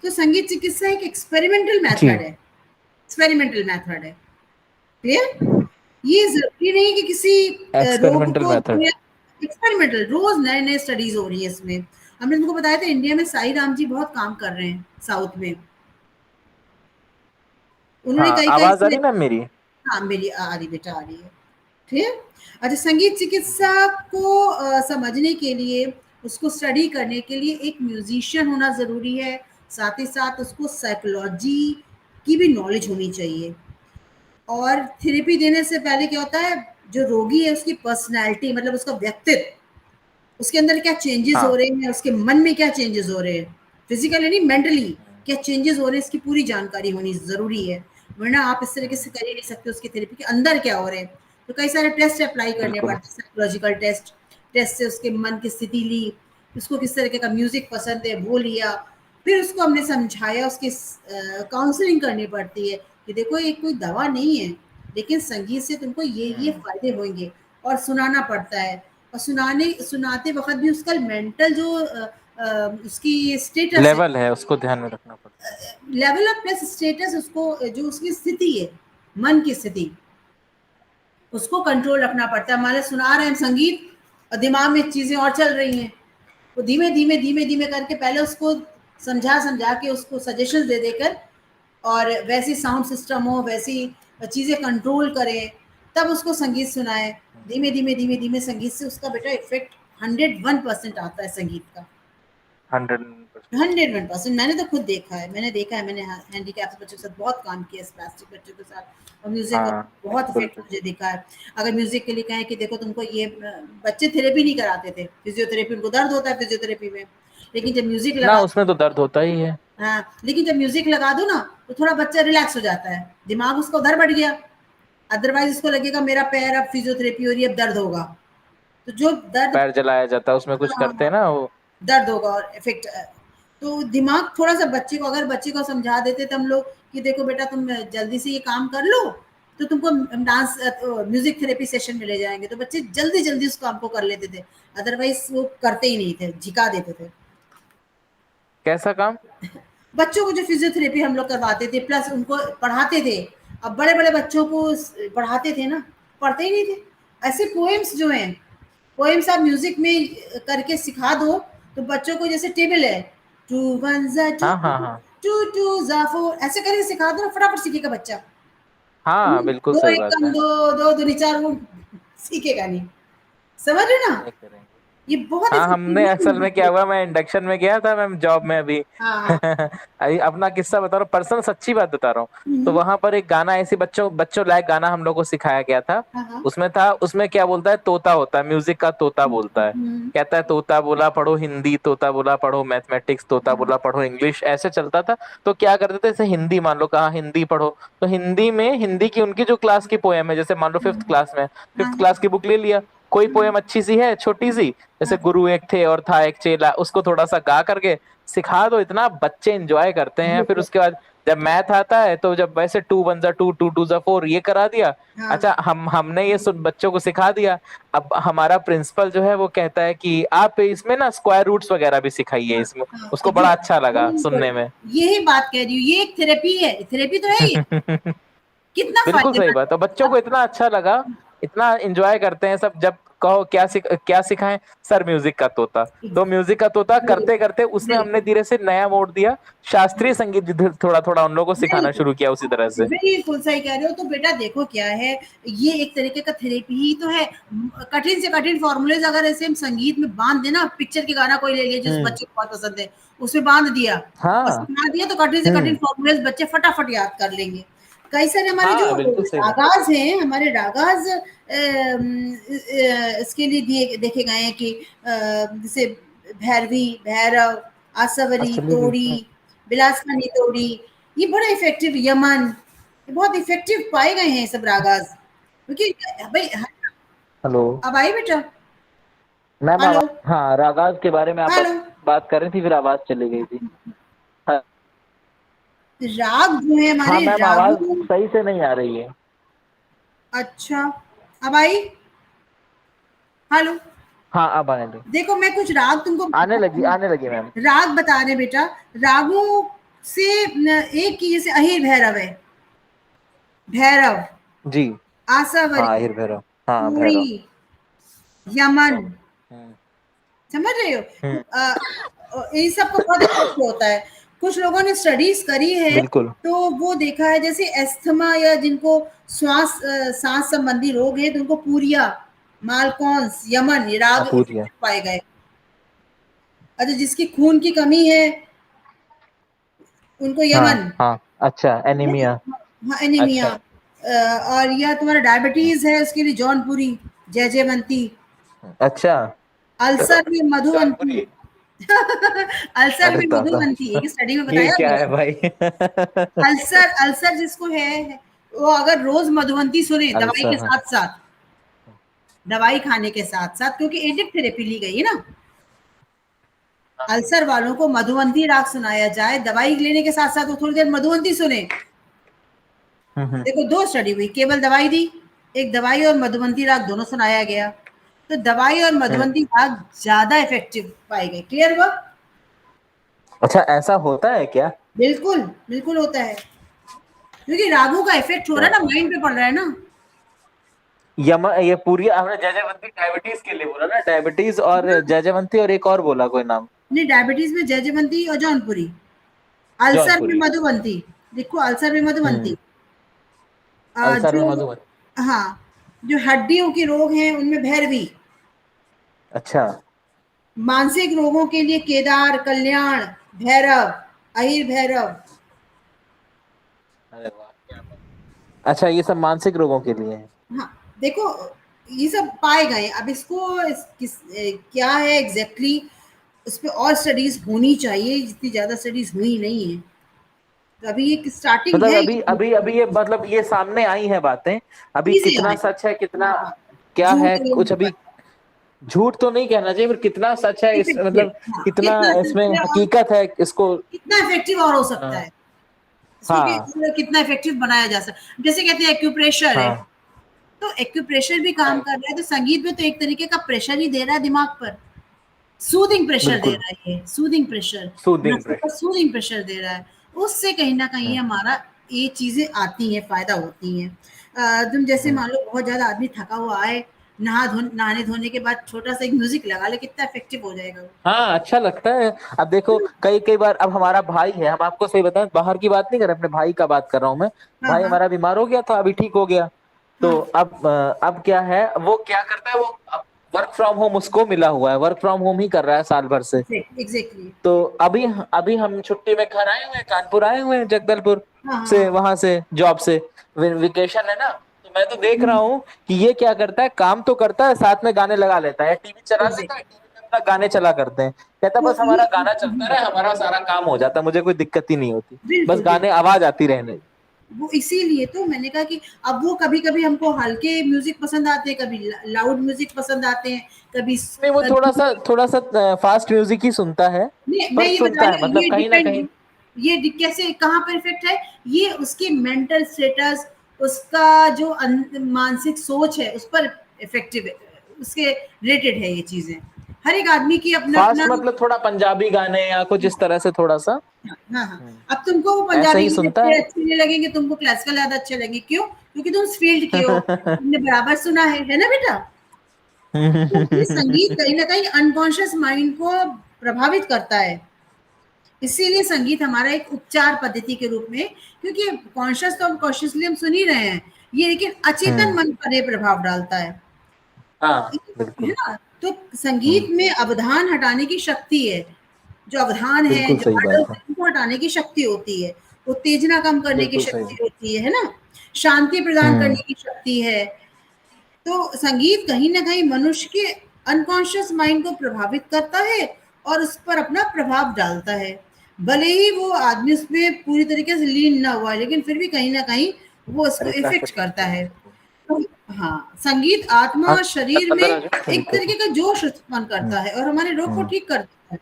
तो संगीत चिकित्सा एक एक्सपेरिमेंटल जी। मेथड है, एक्सपेरिमेंटल मेथड है। क्लियर? ये ज़रूरी नहीं कि किसी रोग एक्सपेरिमेंटल को मेथड। एक्सपेरिमेंटल, रोज़ नए-नए स्टडीज़ हो रही है इसमें। हमने तुमको बताया था इंडिया में साईं राम जी बहुत काम कर रहे हैं साउथ में। उन्होंने हाँ, कई-कई आवाज़ आ से रही है मैम मेरी? हाँ, मेरी आ रही बेटा आ रही है। ठीक है? अच्छा संगीत चिकित्सा को समझने के लिए, उसको स्टडी करने के लिए एक म्यूज़िशियन होना ज़रूरी है, साथ ही साथ उसको साइकोलॉजी की भी नॉलेज होनी चाहिए। और थेरेपी देने से पहले क्या होता है, जो रोगी है उसकी पर्सनैलिटी मतलब उसका व्यक्तित्व, उसके अंदर क्या चेंजेस हो हाँ। रहे हैं, उसके मन में क्या चेंजेस हो रहे हैं, फिजिकली नहीं मेंटली क्या चेंजेस हो रहे हैं, इसकी पूरी जानकारी होनी ज़रूरी है। वरना आप इस तरीके से कर ही नहीं सकते उसकी थेरेपी के अंदर क्या हो रहे हैं। तो कई सारे टेस्ट अप्लाई करने बिल्कुल। पड़ते हैं, साइकोलॉजिकल टेस्ट, टेस्ट से उसके मन की स्थिति ली, उसको किस तरीके का म्यूज़िक पसंद है वो लिया, फिर उसको हमने समझाया, उसकी काउंसलिंग करनी पड़ती है कि देखो ये कोई दवा नहीं है, लेकिन संगीत से तुमको ये फ़ायदे होंगे, और सुनाना पड़ता है। और सुनाते वक़्त भी उसका मेंटल जो उसकी स्टेटस है, लेवल है, उसको ध्यान में रखना पड़ता है। लेवल ऑफ प्लस स्टेटस, उसको जो उसकी स्थिति है, मन की स्थिति, उसको कंट्रोल रखना पड़ता है। मान लो सुना रहे हैं संगीत और दिमाग में चीज़ें और चल रही हैं, तो धीमे-धीमे करके पहले उसको समझा के उसको सजेशंस दे देकर और वैसी साउंड सिस्टम हो, वैसी चीज़ें कंट्रोल करें, तब उसको संगीत सुनाएँ। धीमे-धीमे संगीत से उसका बेटा इफ़ेक्ट 101% आता है संगीत का। 100%। 101% मैंने तो खुद देखा है, मैंने हैंडीकैप्स बच्चों के साथ बहुत काम किया है, स्पास्टिक बच्चों के साथ, और म्यूज़िक का हाँ, बहुत बिल्कुल इफ़ेक्ट सही। मुझे दिखा है। अगर म्यूज़िक के लिए कहें कि देखो तुमको ये बच्चे थेरेपी नहीं कराते थे, फिज़ियोथेरेपी उनको दर्द होता है फिज़ियोथेरेपी में, लेकिन जब म्यूज़िक ना, लगा उसमें तो दर्द होता ही है। हाँ, लेकिन जब म्यूज़िक लगा दो ना, तो थोड़ा बच्चा रिलैक्स हो जाता है, दिमाग उसका उधर बढ़ गया, अदरवाइज़ उसको लगेगा मेरा पैर अब फिज़ियोथेरेपी हो रही है, अब दर्द होगा। तो जो दर्द पैर जलाया जाता है, उसमें कुछ करते हैं हाँ, ना वो। दर्द होगा और इफ़ेक्ट तो दिमाग थोड़ा-सा बच्चे को अगर बच्चे को समझा देते थे हम लोग कि देखो बेटा तुम जल्दी से ये काम कर लो, तो तुमको डांस म्यूज़िक थेरेपी सेशन में ले जाएँगे, तो बच्चे जल्दी-जल्दी उस काम को कर लेते थे। अदरवाइज़ वो करते ही नहीं थे, झिका देते थे। कैसा काम? बच्चों को जो फिजियोथेरेपी हम लोग करवाते थे प्लस उनको पढ़ाते थे। अब बड़े-बड़े बच्चों को पढ़ाते थे ना, पढ़ते ही नहीं थे। ऐसे पोएम्स जो हैं, पोएम्स आप म्यूज़िक में करके सिखा दो, तो बच्चों को जैसे टेबल है, 2 1 ज़ा 2, हाँ, हाँ, हाँ। 2 2 ज़ा 4 ऐसे करके सिखा दो ना फटाफट सीखेगा बच्चा। हाँ, बिल्कुल 2 सही 1 बात कम है। 2, 2 दूनी 4 वो सीखेगा नहीं। समझ रहे हो ना? नहीं करेंगे। ये बहुत हाँ, हमने असल में क्या इफ़ेक्टिव हुआ, मैं इंडक्शन में गया था मैम जॉब में अभी। हाँ, हाँ। अभी अपना किस्सा बता रहा हूँ, पर्सनल सच्ची बात बता रहा हूँ। हुँ, तो हुँ। वहां पर एक गाना ऐसे बच्चों बच्चों लायक गाना हम लोग को सिखाया गया था। हाँ, हाँ। उसमें क्या बोलता है, तोता होता है, म्यूजिक का तोता हुँ, बोलता है। हुँ। कहता है तोता बोला पढ़ो हिंदी, तोता बोला पढ़ो मैथमेटिक्स, तोता हाँ, बोला पढ़ो इंग्लिश, ऐसे चलता था। तो क्या करते थे, जैसे हिंदी मान लो कहा हिंदी पढ़ो, तो हिंदी में हिंदी की उनकी जो क्लास की पोएम है, जैसे मान लो फिफ्थ क्लास में, फिफ्थ हाँ, क्लास की बुक ले लिया, कोई पोएम अच्छी सी है छोटी सी, जैसे हाँ। गुरु एक थे और था एक चेला, उसको थोड़ा सा गा करके सिखा दो, इतना बच्चे एंजॉय करते हैं। फिर बिल्कुल, उसके बाद जब मैथ आता है, तो जब वैसे 2 1 जा 2 2 2 जा 4 ये करा दिया। हाँ, अच्छा, हमने ये सुन बच्चों को सिखा दिया। अब हमारा प्रिंसिपल जो है वो कहता है कि आप इसमें ना स्क्वायर रूट्स वगैरह भी सिखाइए हाँ, इसमें। हाँ, उसको बड़ा अच्छा लगा बिल्कुल, सुनने में। यही बात कह रही हूँ, ये एक थेरेपी है, थेरेपी तो है ये, कितना बिल्कुल सही फ़ायदेमंद बात है, बच्चों अब को इतना अच्छा लगा, इतना एंजॉय करते हैं सब। जब कहो क्या सिखाएं, सर म्यूजिक का तोता। तो म्यूजिक का तोता करते करते उसमें हमने बिल्कुल, धीरे से नया मोड़ दिया, शास्त्रीय संगीत थोड़ा थोड़ा उन लोगों को सिखाना बिल्कुल, शुरू किया उसी तरह से। बिल्कुल सही कह रहे हो। तो बेटा देखो क्या है, ये एक तरीके का थेरेपी ही तो है। कठिन से कठिन फ़ॉर्मूलेज़ अगर ऐसे हम संगीत में बाँध दें ना, पिक्चर के गाना कोई ले लीजिए जिस हम्म। बच्चे को बहुत पसंद है, उसमें बाँध दिया और हाँ। सुना दिया तो कठिन से कठिन हम्म। फ़ॉर्मूलेज़ बच्चे फटाफट याद कर लेंगे। कई सारे हमारे जो हाँ, बिल्कुल सही बात। रागाज़ हैं, हमारे रागाज़ इसके लिए दिए देखे गए हैं कि जैसे भैरवी, भैरव, आसवरी, चलिए तोड़ी, देखते हैं। बिलासपनी तोड़ी, ये बड़ा इफ़ेक्टिव यमन, ये बहुत इफ़ेक्टिव पाए गए हैं ये सब रागाज़। क्योंकि भई हेलो अब आई बेटा? मैम, हेलो, आवाज, हाँ, रागाज के बारे में आप हेलो। बात कर रही थी, फिर आवाज चली गई थी। हाँ। राग जो है हाँ हमारे मैम, आवाज रागों सही से नहीं आ रही है। अच्छा, अब आई? हेलो, हाँ, अब आने दो। देखो मैं कुछ राग तुमको आने लगी मैम। राग बता रहे बेटा, रागों से एक की जैसे अहिर भैरव है, भैरव, जी। हाँ, आसावरी, अहिर भैरव। हाँ, पूरी, भैरव। यमन, हुँ, समझ रहे हो? हुँ, इन सब का बहुत इफेक्ट होता है। कुछ लोगों ने स्टडीज करी है, बिल्कुल। तो वो देखा है जैसे एस्थमा या जिनको सांस संबंधी रोग है, तो उनको पूरिया, मालकॉन्स, यमन, ये हाँ, राग पूछिए। इफेक्टिव पाए गए। अच्छा, जिसकी खून की कमी है उनको हाँ, यमन, हाँ। अच्छा, एनीमिया। हाँ एनीमिया, अच्छा। और या तुम्हारा डायबिटीज है उसके लिए जौनपुरी, जयजयवंती, अच्छा, अल्सर में मधुवंती। जौनपुरी। अल्सर अरे में दादा! मधुवंती, एक स्टडी में ये बताया क्या गया है है। भाई? अल्सर अल्सर जिसको है, वो अगर रोज मधुवंती सुने दवाई के अल्सर, हाँ। साथ साथ, दवाई खाने के साथ साथ, क्योंकि एडिक थेरेपी ली गई है ना, अल्सर वालों को मधुवंती राग सुनाया जाए, दवाई लेने के साथ साथ वो थोड़ी देर मधुवंती सुने। हुँ, हुँ, देखो, दो स्टडी हुई, केवल दवाई दी, एक दवाई और मधुवंती राग दोनों सुनाया गया, तो दवाई और हुँ। मधुवंती राग ज्यादा इफेक्टिव पाए गए। क्लियर हुआ? अच्छा, ऐसा होता है क्या? बिल्कुल, बिल्कुल होता है, क्योंकि रागों का इफेक्ट हो रहा क्या है ना, बात माइंड पे पड़ रहा है ना। ये पूरी आपने जयजयवंती डायबिटीज के लिए बोला ना? डायबिटीज और जयजयवंती और एक और बोला कोई नाम? नहीं, डायबिटीज में जयजयवंती और जौनपुरी, अल्सर में जौनपुरी। मधुवंती। देखो, अल्सर में मधुवंती, हुँ, अल्सर में जो, मधुबन। हाँ, जो हड्डियों के रोग हैं उनमें भैरवी, अच्छा। मानसिक रोगों के लिए केदार, कल्याण, भैरव, अहिर भैरव। अरे वाह! क्या बात! अच्छा, ये सब मानसिक रोगों के लिए है। हाँ, देखो, ये सब पाए गए। अब इसको क्या है एग्जैक्टली exactly, उस पर और स्टडीज होनी चाहिए, जितनी ज्यादा स्टडीज हुई नहीं है, तो अभी एक स्टार्टिंग मतलब है अभी ये। अभी अभी ये मतलब ये सामने आई हैं बातें। अभी चीजें कितना हैं, सच है, कितना हाँ, क्या झूठ है, ये कुछ नहीं अभी पता, झूठ तो नहीं कहना चाहिए, पर कितना सच है इस इफेक्टिव, मतलब हाँ, कितना कितना इसमें सच है और हकीकत है इसको। कितना इफेक्टिव और हो सकता हाँ, है, इसको हाँ, कितना इफेक्टिव बनाया जा सकता है। जैसे कहते हैं एक्यूप्रेशर है, हाँ, तो एक्यूप्रेशर भी काम हाँ, कर रहा है, तो संगीत में तो एक तरीके का प्रेशर ही दे रहा है दिमाग पर, सूदिंग प्रेशर दे बिल्कुल। रहा है, ये सूदिंग प्रेशर, सूदिंग नसों पर प्रेशर। सूदिंग प्रेशर दे रहा है। उससे कहीं ना कहीं हम्म, हमारा ये चीजें आती हैं, फायदा होती हैं। तुम जैसे हम्म। मान लो बहुत ज्यादा आदमी थका हुआ आए, नहाने धोने के बाद छोटा सा एक म्यूजिक लगा ले, कितना इफेक्टिव हो जाएगा वो। हाँ, अच्छा लगता है। अब देखो, कई कई बार अब हमारा भाई है, हम आपको सही बताएं, बाहर की बात नहीं कर रहे, अपने भाई का बात कर रहा हूँ मैं। हाँ भाई हाँ हमारा बीमार हो गया था, अभी ठीक हो गया। तो हाँ, अब क्या है, वो क्या करता है, वो वर्क फ्रॉम होम उसको मिला हुआ है, वर्क फ्रॉम होम ही कर रहा है साल भर से। एग्जैक्टली, तो अभी अभी हम छुट्टी में घर आए हुए हैं, कानपुर आए हुए हैं, जगदलपुर हाँ हाँ से, हाँ, वहां से जॉब से। वेकेशन है ना, तो मैं तो देख रहा हम्म, हूँ कि ये क्या करता है, काम तो करता है, साथ में गाने लगा लेता है, टीवी चला लेता है, एग्जैक्टली। टीवी में अपना गाने चला करते हैं। कहता है तो बस हमारा ये, गाना चलता रहे, हमारा सारा काम हो जाता है, मुझे कोई दिक्कत ही नहीं होती। बस बिल्कुल बिल्कुल, गाने आवाज आती रहने। वो इसीलिए तो मैंने कहा कि अब वो कभी कभी हमको हल्के म्यूजिक पसंद आते हैं, कभी लाउड म्यूजिक पसंद आते हैं, कभी नहीं, वो कभी थोड़ा सा फास्ट म्यूजिक ही सुनता है। मैं पर ये बता सुनता रही है, हूँ, मतलब ये कहीं ना कहीं। डिपेंड, कैसे कहाँ पर इफेक्ट है, ये उसकी मेंटल स्टेटस, उसका जो मानसिक सोच है उस पर इफेक्टिव है, उसके रिलेटेड है ये चीजें। हर एक आदमी की अपना फास्ट अपना, मतलब थोड़ा पंजाबी गाने या कुछ इस तरह से थोड़ा सा। हाँ हाँ। अब तुमको वो ऐसा पंजाबी ही गाने सुनता अच्छे है। अच्छे नहीं लगेंगे, तुमको क्लासिकल ज्यादा अच्छे लगेंगे, क्यों? क्योंकि तुम उस फील्ड के हो, तुमने बराबर सुना है ना बेटा? तो ये संगीत कहीं ना कहीं अनकॉन्शियस माइंड को प्रभावित करता है, इसीलिए संगीत हमारा एक उपचार पद्धति के रूप में, क्योंकि कॉन्शियस तो हम कॉन्शियसली हम सुन ही रहे हैं, ये लेकिन अचेतन हम्म। मन पर ये प्रभाव डालता हाँ, है बिल्कुल। ना? तो हम्म, संगीत में अवधान हटाने की शक्ति है, जो अवधान है, बिल्कुल जो सही आडल बात है। है, उनको हटाने की शक्ति होती है, उत्तेजना कम करने की बिल्कुल सही शक्ति बात। होती है ना? शांति प्रदान हम्म, करने की शक्ति है। तो संगीत कहीं ना कहीं मनुष्य के अनकॉन्शियस माइंड को प्रभावित करता है और उस पर अपना प्रभाव डालता है, भले ही वो आदमी उसमें पूरी तरीके से लीन ना हुआ है, लेकिन फिर भी कहीं ना कहीं वो उसको अरे क्लास इफेक्ट कट करता गया। है। तो हाँ, संगीत आत्मा हाँ, और शरीर में अंदर आ जाओ, कोई एक दिक्कत तरीके नहीं। का जोश उत्पन्न हम्म, करता है और हमारे रोग को हम्म, ठीक कर देता है।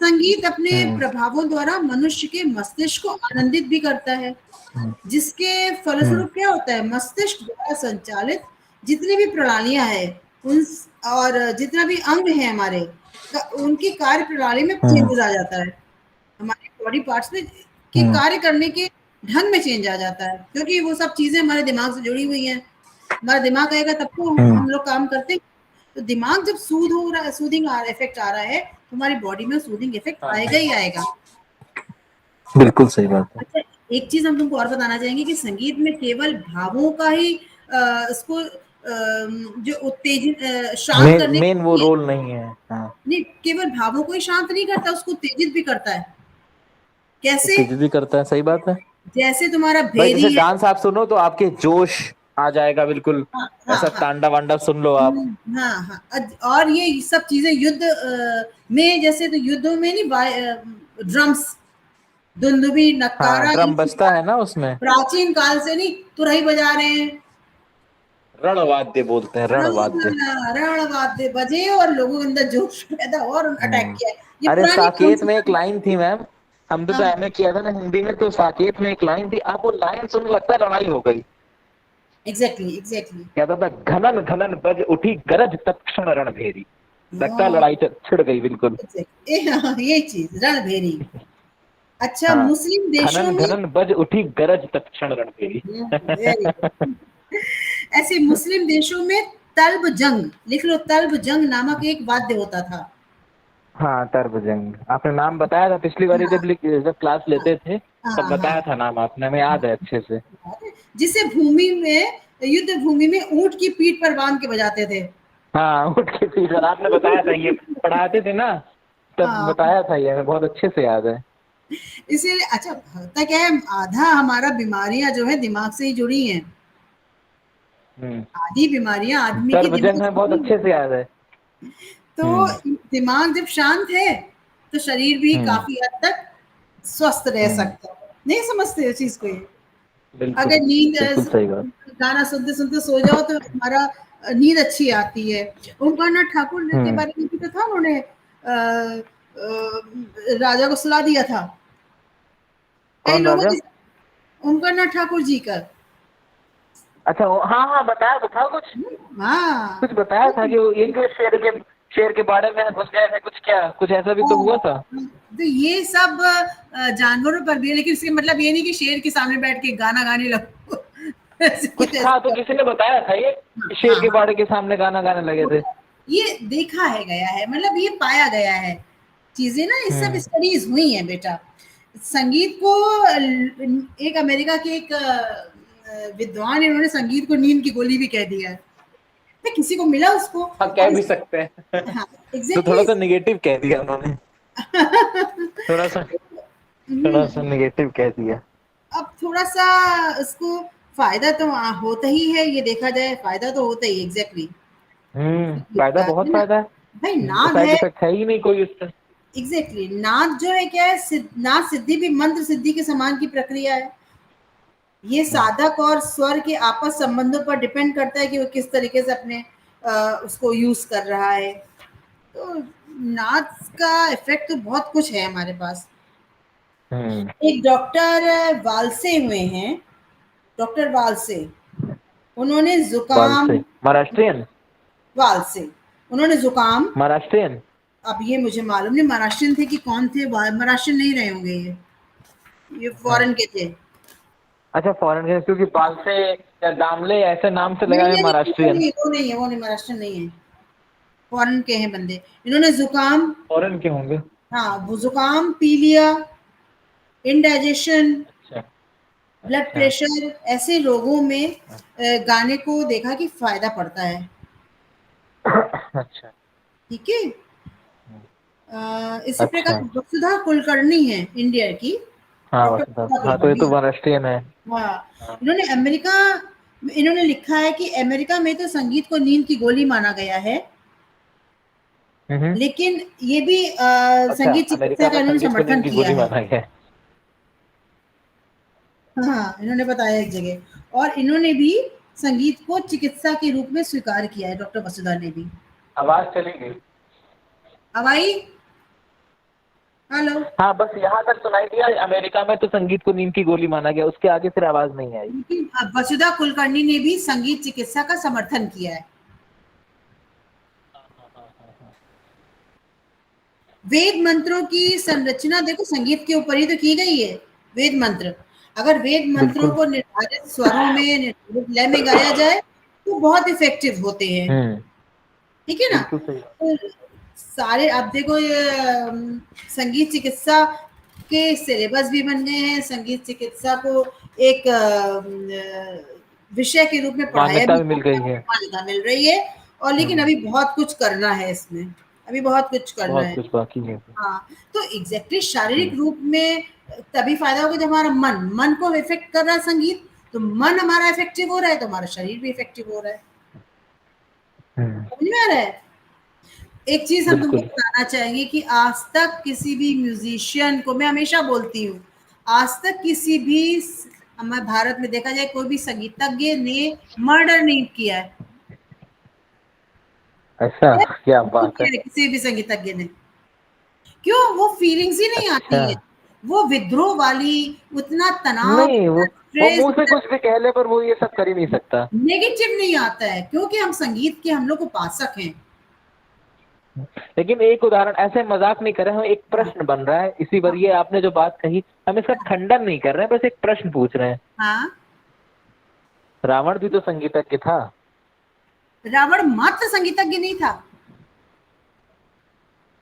संगीत अपने हम्म, प्रभावों द्वारा मनुष्य के मस्तिष्क को आनंदित भी करता है, हम्म, जिसके हम्म, फलस्वरूप क्या होता है, मस्तिष्क द्वारा संचालित जितनी भी प्रणालियां हैं उन, और जितना भी अंग है हमारे उनकी कार्य प्रणाली में हम्म। चेंजेस आ जाता है। हमारे बॉडी पार्ट्स में के हम्म कार्य करने के ढंग में चेंज आ जाता है, क्योंकि वो सब चीज़ें हमारे दिमाग से जुड़ी हुई हैं। हमारा दिमाग आएगा तब तो हम्म हम लोग काम करते हैं। तो दिमाग जब सूद हो रहा है, सूदिंग इफ़ेक्ट आ रहा है, तो हमारी बॉडी में सूदिंग इफ़ेक्ट हाँ आएगा ही आएगा। बिल्कुल सही बात है। अच्छा, एक चीज़ हम तुमको और बताना चाहेंगे कि संगीत में केवल भावों का ही इसको जो उत्तेजित शांत मेन करने मेन वो के लिए रोल नहीं है। हाँ नहीं, केवल भावों को ही शांत नहीं करता, उसको उत्तेजित भी करता है। कैसे? उत्तेजित भी करता है, सही बात है। जैसे तुम्हारा भाई जैसे भेदी है। डांस आप सुनो तो आपके जोश आ जाएगा बिल्कुल। हाँ, हाँ, ऐसा हाँ। तांडव वांडव सुन लो आप। हाँ, हाँ। और ये सब चीज़ें युद्ध में, जैसे तो युद्धों में नहीं ड्रम्स, दुंदुभी, हाँ नक्कारा, ये ड्रम सब बजता है ना उसमें। प्राचीन काल से नहीं तुरही बजा रहे हैं। रणवाद्य बोलते हैं, रणवाद्य। रणवाद्य बजे और लोगों के अंदर जोश पैदा हुआ और अटैक हम्म किया। ये अरे पुरानी कौन साकेत सी में एक बात लाइन थी मैम, हमने है? तो हाँ, एमए किया था ना हिंदी में, तो साकेत में एक लाइन थी, आप वो लाइन सुन लगता है लड़ाई हो गई। Exactly, exactly. कहता था घनन घनन बज उठी गरज तत्क्षण रणभेरी। लगता है हाँ, लड़ाई छिड़ गई बिल्कुल। एग्जैक्टली। हाँ, ये चीज रणभेरी। अच्छा, हाँ मुस्लिम देशों घनन में घनन बज उठी गरज तत्क्षण रणभेरी। Very good. ऐसे मुस्लिम देशों में तल्ब जंग, लिख लो, तल्ब जंग नामक एक वाद्य होता था। हाँ तरबजंग आपने नाम बताया था पिछली बारी, हाँ, जब क्लास लेते थे तब हाँ, हाँ, बताया था नाम आपने, हमें याद है अच्छे से। जिसे भूमि में, युद्ध भूमि में ऊंट की पीठ पर बांध के बजाते थे। हाँ उठ के सीजन आपने बताया था, ये पढ़ाते थे ना तब हाँ, बताया था, ये हमें बहुत अच्छे से याद है। इसीलिए अच्छा होता क्या है, आधा हमारा बीमारियां जो है दिमाग से ही जुड़ी हैं। हम्म आधी बीमारियां आदमी की तरबजंग दिमाग में से बहुत जुड़ी अच्छे हैं। से याद है। तो हम्म दिमाग जब शांत है तो शरीर भी हम्म काफी हद तक स्वस्थ रह हम्म सकता है। नहीं समझते इस चीज को ये? बिल्कुल अगर नींद बिल्कुल सही बात। गाना सुनते सुनते सो जाओ तो हमारा नींद अच्छी आती है। ओमकारनाथ ठाकुर के हम्म बारे में भी तो था, उन्होंने राजा को सुला दिया था। कई कौन लोगों राजा? ने ओमकारनाथ ठाकुर जी का। अच्छा हाँ हाँ बताया तो था कुछ, हाँ, कुछ बताया था कि वो एक शेर के बारे में घुस गए थे कुछ, क्या कुछ ऐसा भी तो हुआ था। तो ये सब जानवरों पर भी है, लेकिन इसका मतलब ये नहीं कि शेर के सामने बैठ के गाना गाने लगो। ऐसे कुछ था तो कैसे? किसी ने बताया था ये कि शेर हाँ, के हाँ, बाड़े के सामने गाना गाने लगे थे। ये देखा है गया है, मतलब ये पाया गया है। चीजें ना, ये सब हम्म स्टडीज हुई हैं बेटा। संगीत को एक अमेरिका के एक विद्वान, इन्होंने संगीत को नींद की गोली भी कह दिया है। तो किसी को मिला उसको हाँ और कह भी सकते हैं। हाँ, तो थोड़ा एग्जैक्टली। सा निगेटिव कह दिया उन्होंने, थोड़ा सा थोड़ा सा निगेटिव कह दिया। अब थोड़ा-सा इसको फ़ायदा तो होता ही है, ये देखा जाए फ़ायदा तो होता ही, एग्ज़ैक्टली। संगीत फायदा का बहुत है ना? फायदा है। भाई नाद साइड है। इफेक्ट है ही नहीं कोई उससे। एग्ज़ैक्टली, नाद जो है क्या है, नाद सिद्धि भी मंत्र सिद्धि के समान की प्रक्रिया है। ये हम्म साधक और स्वर के आपस संबंधों पर डिपेंड करता है कि वो किस तरीके से अपने उसको यूज़ कर रहा है। तो नाद का इफ़ेक्ट तो बहुत कुछ है हमारे पास। हम्म एक डॉक्टर वालसे हुए हैं, डॉक्टर वालसे। उन्होंने बाल ज़ुकाम, से महाराष्ट्रियन, वालसे, उन्होंने ज़ुकाम, महाराष्ट्रियन। अब ये मुझे मालूम नहीं महाराष्ट्रियन थे कि कौन थे, महाराष्ट्रियन नहीं रहे होंगे ये हाँ फॉरेन के थे। अच्छा फॉरेन के, क्योंकि बाल से या दामले ऐसे नाम से नहीं, लगा है नहीं, नहीं, वो महाराष्ट्रियन। नहीं, वो नहीं है, वो नहीं, महाराष्ट्रियन नहीं है, फॉरेन के हैं बंदे। इन्होंने ज़ुकाम, फॉरेन के होंगे। हाँ, वो ज़ुकाम, पीलिया, इंडाइजेशन, अच्छा ब्लड अच्छा प्रेशर, ऐसे लोगों में गाने को देखा कि फ़ायदा पड़ता है। अच्छा ठीक है? इसी प्रकार अच्छा। वसुधा कुलकर्णी है इंडिया की, हाँ डॉक्टर वसुधा, वसुधा हाँ तो ये कुलकर्णी। तो महाराष्ट्रियन है। हाँ, हाँ इन्होंने लिखा है कि अमेरिका में तो संगीत को नींद की गोली माना गया है, हम्म लेकिन ये भी अच्छा संगीत चिकित्सा अमेरिका का में इन्होंने संगीत को समर्थन नींद की किया गोली है। माना गया है। हाँ, इन्होंने बताया एक जगह, और इन्होंने भी संगीत को चिकित्सा के रूप में स्वीकार किया है, डॉक्टर वसुधा ने भी। आवाज चली गई। अब आई? हेलो? हाँ बस यहाँ तक सुनाई दिया, अमेरिका में तो संगीत को नींद की गोली माना गया, उसके आगे फिर आवाज नहीं आई। लेकिन वसुधा कुलकर्णी ने भी संगीत चिकित्सा का समर्थन किया है। वेद मंत्रों की संरचना देखो संगीत के ऊपर ही तो की गई है। वेद मंत्र, अगर वेद मंत्रों बिल्कुल। को निर्धारित स्वरों में, निर्धारित लय में गाया जाए तो बहुत इफेक्टिव होते हैं। हम्म। ठीक है ना? बिल्कुल सही। तो सारे आप देखो ये संगीत चिकित्सा के सिलेबस भी बन गए हैं, संगीत चिकित्सा को एक विषय के रूप में पढ़ाया मान्यता भी भी मिल जाता गई है, है। मान्यता मिल रही है। और लेकिन हम्म। अभी बहुत कुछ करना है इसमें, अभी बहुत कुछ करना बहुत है। कुछ बाकी है। हाँ, तो एग्जैक्टली जी। शारीरिक रूप में तभी फायदा होगा जब हमारा मन को इफेक्ट कर रहा है संगीत, तो मन हमारा इफेक्टिव हो रहा है तो हमारा शरीर भी इफेक्टिव हो रहा है। हम्म। समझ में आ रहा है? एक चीज हम तुमको बिल्कुल। बताना चाहेंगे कि आज तक किसी भी म्यूजिशियन को, मैं हमेशा बोलती हूँ, आज तक किसी भी हमारे भारत में देखा जाए कोई भी संगीतज्ञ ने मर्डर नहीं किया है। ऐसा क्या नहीं बात किया है। है किसी भी संगीतज्ञ ने। क्यों? वो फीलिंग्स ही नहीं अच्छा। आती है, वो विद्रोह वाली, उतना तनाव, नहीं, उतना वो स्ट्रेस, मुंह से कुछ भी कह ले पर वो ये सब कर ही नहीं सकता। नेगेटिव नहीं आता है, क्योंकि हम संगीत के हम लोग उपासक हैं। लेकिन एक उदाहरण, ऐसे मजाक नहीं कर रहे हम, एक प्रश्न बन रहा है इसी पर, ये आपने जो बात कही हम इसका खंडन नहीं कर रहे हैं, बस एक प्रश्न पूछ रहे हैं। हाँ, रावण भी तो संगीतज्ञ था। रावण मात्र संगीतज्ञ नहीं था,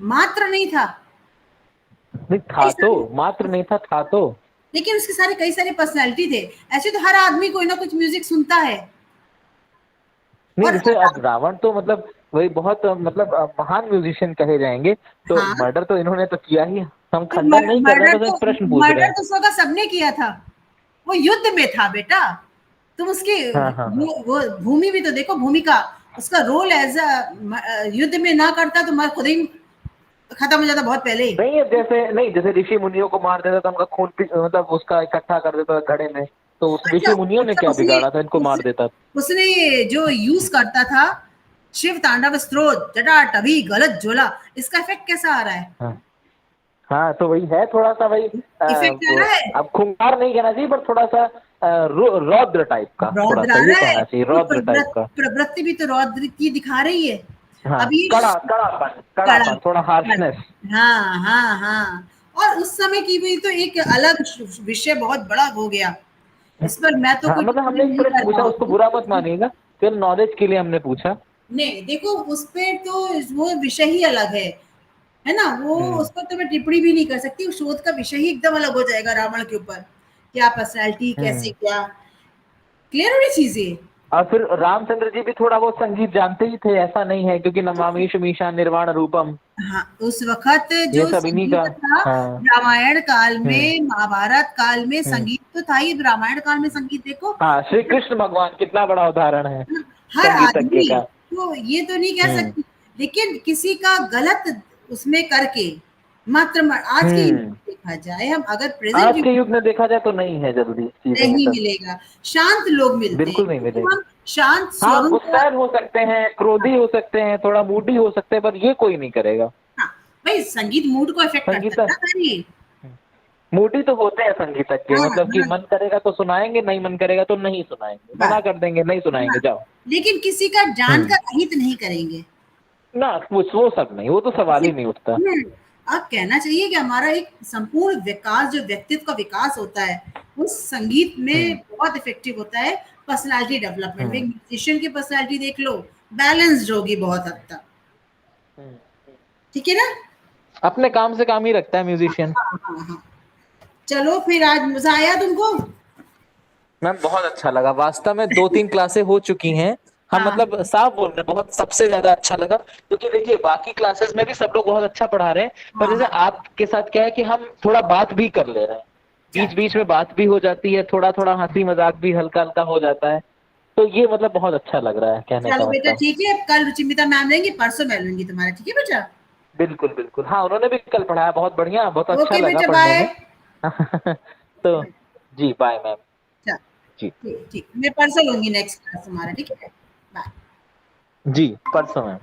मात्र नहीं था, नहीं कई था तो, सारे, मात्र नहीं था, था तो। लेकिन उसके सारे कई सारे पर्सनैलिटी थे। ऐसे तो हर आदमी कोई ना कुछ म्यूजिक सुनता है। नहीं, और जैसे अब रावण तो मतलब वही बहुत मतलब महान म्यूजिशियन कहे जाएंगे, तो हाँ, मर्डर तो इन्होंने तो किया ही। हम तो खंडन नहीं कर रहे हैं, बस एक प्रश्न पूछ रहे मर्डर हैं। तो उसका सबने किया था, वो युद्ध में था बेटा। तुम उसकी हाँ हाँ हाँ। वो भूमि भी तो देखो, भूमिका, उसका रोल एज अ युद्ध में ना करता तो मैं खुद ही खत्म हो जाता बहुत पहले ही। नहीं है, जैसे नहीं, जैसे ऋषि मुनियों को मार देता था, उनका खून मतलब उसका इकट्ठा कर देता था घड़े में, तो उस अच्छा, ऋषि मुनियों ने अच्छा, क्या उसने बिगाड़ा था, इनको मार उसने देता। उसने जो यूज करता था, शिव तांडव स्तोत्र, जटाटवी गलत ज्वाला, इसका इफेक्ट कैसा आ रहा है? हाँ हाँ, तो वही है थोड़ा सा भाई, इफेक्ट आ रहा है, अब खूंखार नहीं कहना चाहिए पर थोड़ा सा रौद्र टाइप का, थोड़ा रौद्र आ सा ये रहा है, कहना चाहिए, तो रौद्र टाइप का। प्रवृत्ति भी तो रौद्र की दिखा रही है। हाँ, अभी कड़ापन कड़ा, कड़ापन, थोड़ा हार्शनेस। हाँ हाँ हाँ। और उस समय की भी तो एक अलग विषय बहुत बड़ा हो गया, इस पर मैं तो हाँ, कोई मतलब टिप्पणी हमने एक नहीं प्रश्न कर पूछा, उसको बुरा मत पाऊंगी। मानिएगा, केवल नॉलेज के लिए हमने पूछा। नहीं देखो, उस पे तो वो विषय ही अलग है ना, वो हम्म। उस पर तो मैं टिप्पणी भी नहीं कर सकती, उस शोध का विषय ही एकदम अलग हो जाएगा रावण के ऊपर, क्या पर्सनैलिटी, कैसे, हम्म। क्या, क्लियर हो रही चीजें? और फिर रामचंद्र जी भी थोड़ा बहुत संगीत जानते ही थे, ऐसा नहीं है, क्योंकि नमामि मीशा निर्वाण रूपम, हाँ, उस वक्त ये जो सब इन्हीं का। संगीत था, हाँ। रामायण काल हम्म। में, महाभारत काल में हम्म। संगीत तो था ही, रामायण काल में संगीत देखो, हाँ, श्री कृष्ण भगवान कितना बड़ा उदाहरण है हर संगीतज्ञ आदमी, का। तो ये तो नहीं कह हम्म। सकती, लेकिन किसी का गलत उसमें करके मात्र आज के युग हम्म। में देखा जाए, हम अगर प्रेजेंट आज युग के में, युग में देखा जाए तो नहीं है जल्दी चीजें ये नहीं सब। मिलेगा। शांत लोग मिलते हैं, बिल्कुल नहीं क्योंकि मिलेगी। हम शांत हाँ, स्वरों का, गुस्सैल हो सकते हैं, क्रोधी हो सकते हैं, थोड़ा मूडी हो सकते हैं, पर ये कोई नहीं करेगा। हाँ, भाई संगीत मूड को इफेक्ट करता संगीत, है ना सारी। मूडी तो होते हैं संगीतज्ञ, हाँ मतलब कि हाँ मन करेगा तो सुनाएंगे, नहीं मन करेगा तो नहीं सुनाएंगे, हाँ मना कर देंगे, नहीं हाँ, सुनाएंगे, जाओ। लेकिन किसी का जान हम्म। का अहित नहीं करेंगे। ना, वो सब नहीं, वो तो सवाल ही नहीं उठता। अब कहना चाहिए कि हमारा एक संपूर्ण विकास, जो व्यक्तित्व का विकास होता है, वो संगीत में हम्म। बहुत इफेक्टिव होता है। पर्सनालिटी डेवलपमेंट में, एक हम्म। म्यूजिशियन की पर्सनालिटी देख लो, बैलेंस्ड होगी बहुत हद तक। हम्म। ठीक है ना? अपने काम से काम ही रखता है म्यूजिशियन। हाँ हाँ हाँ। चलो फिर, आज मजा आया तुमको? मैम बहुत अच्छा लगा, वास्तव में 2-3 क्लासें हो चुकी हैं। हम हाँ मतलब साफ बोल रहे हैं, बहुत सबसे ज्यादा अच्छा लगा, क्योंकि देखिए बाकी क्लासेस में भी सब लोग बहुत अच्छा पढ़ा रहे हैं, पर हाँ जैसे हाँ। आपके साथ क्या है कि हम थोड़ा बात भी कर ले रहे हैं, बीच चलो, बीच में बात भी हो जाती है, थोड़ा थोड़ा हंसी मजाक भी हल्का हल्का हो जाता है, तो ये मतलब बहुत अच्छा लग रहा है कहने चलो का बेटा, मतलब। ठीक है, कल रुचिमिता मैम लेंगी, परसों मैं लूंगी तुम्हारा, ठीक है बेटा? बिल्कुल बिल्कुल, हाँ, उन्होंने भी कल पढ़ाया, बहुत बढ़िया, बहुत अच्छा ओके लगा बेटा, पढ़ने बाय। में। तो जी, बाय मैम। चल, जी। ठीक ठीक, मैं परसों लूंगी नेक्स्ट क्लास तुम्हारा, ठीक है? बाय। जी, परसों मैम।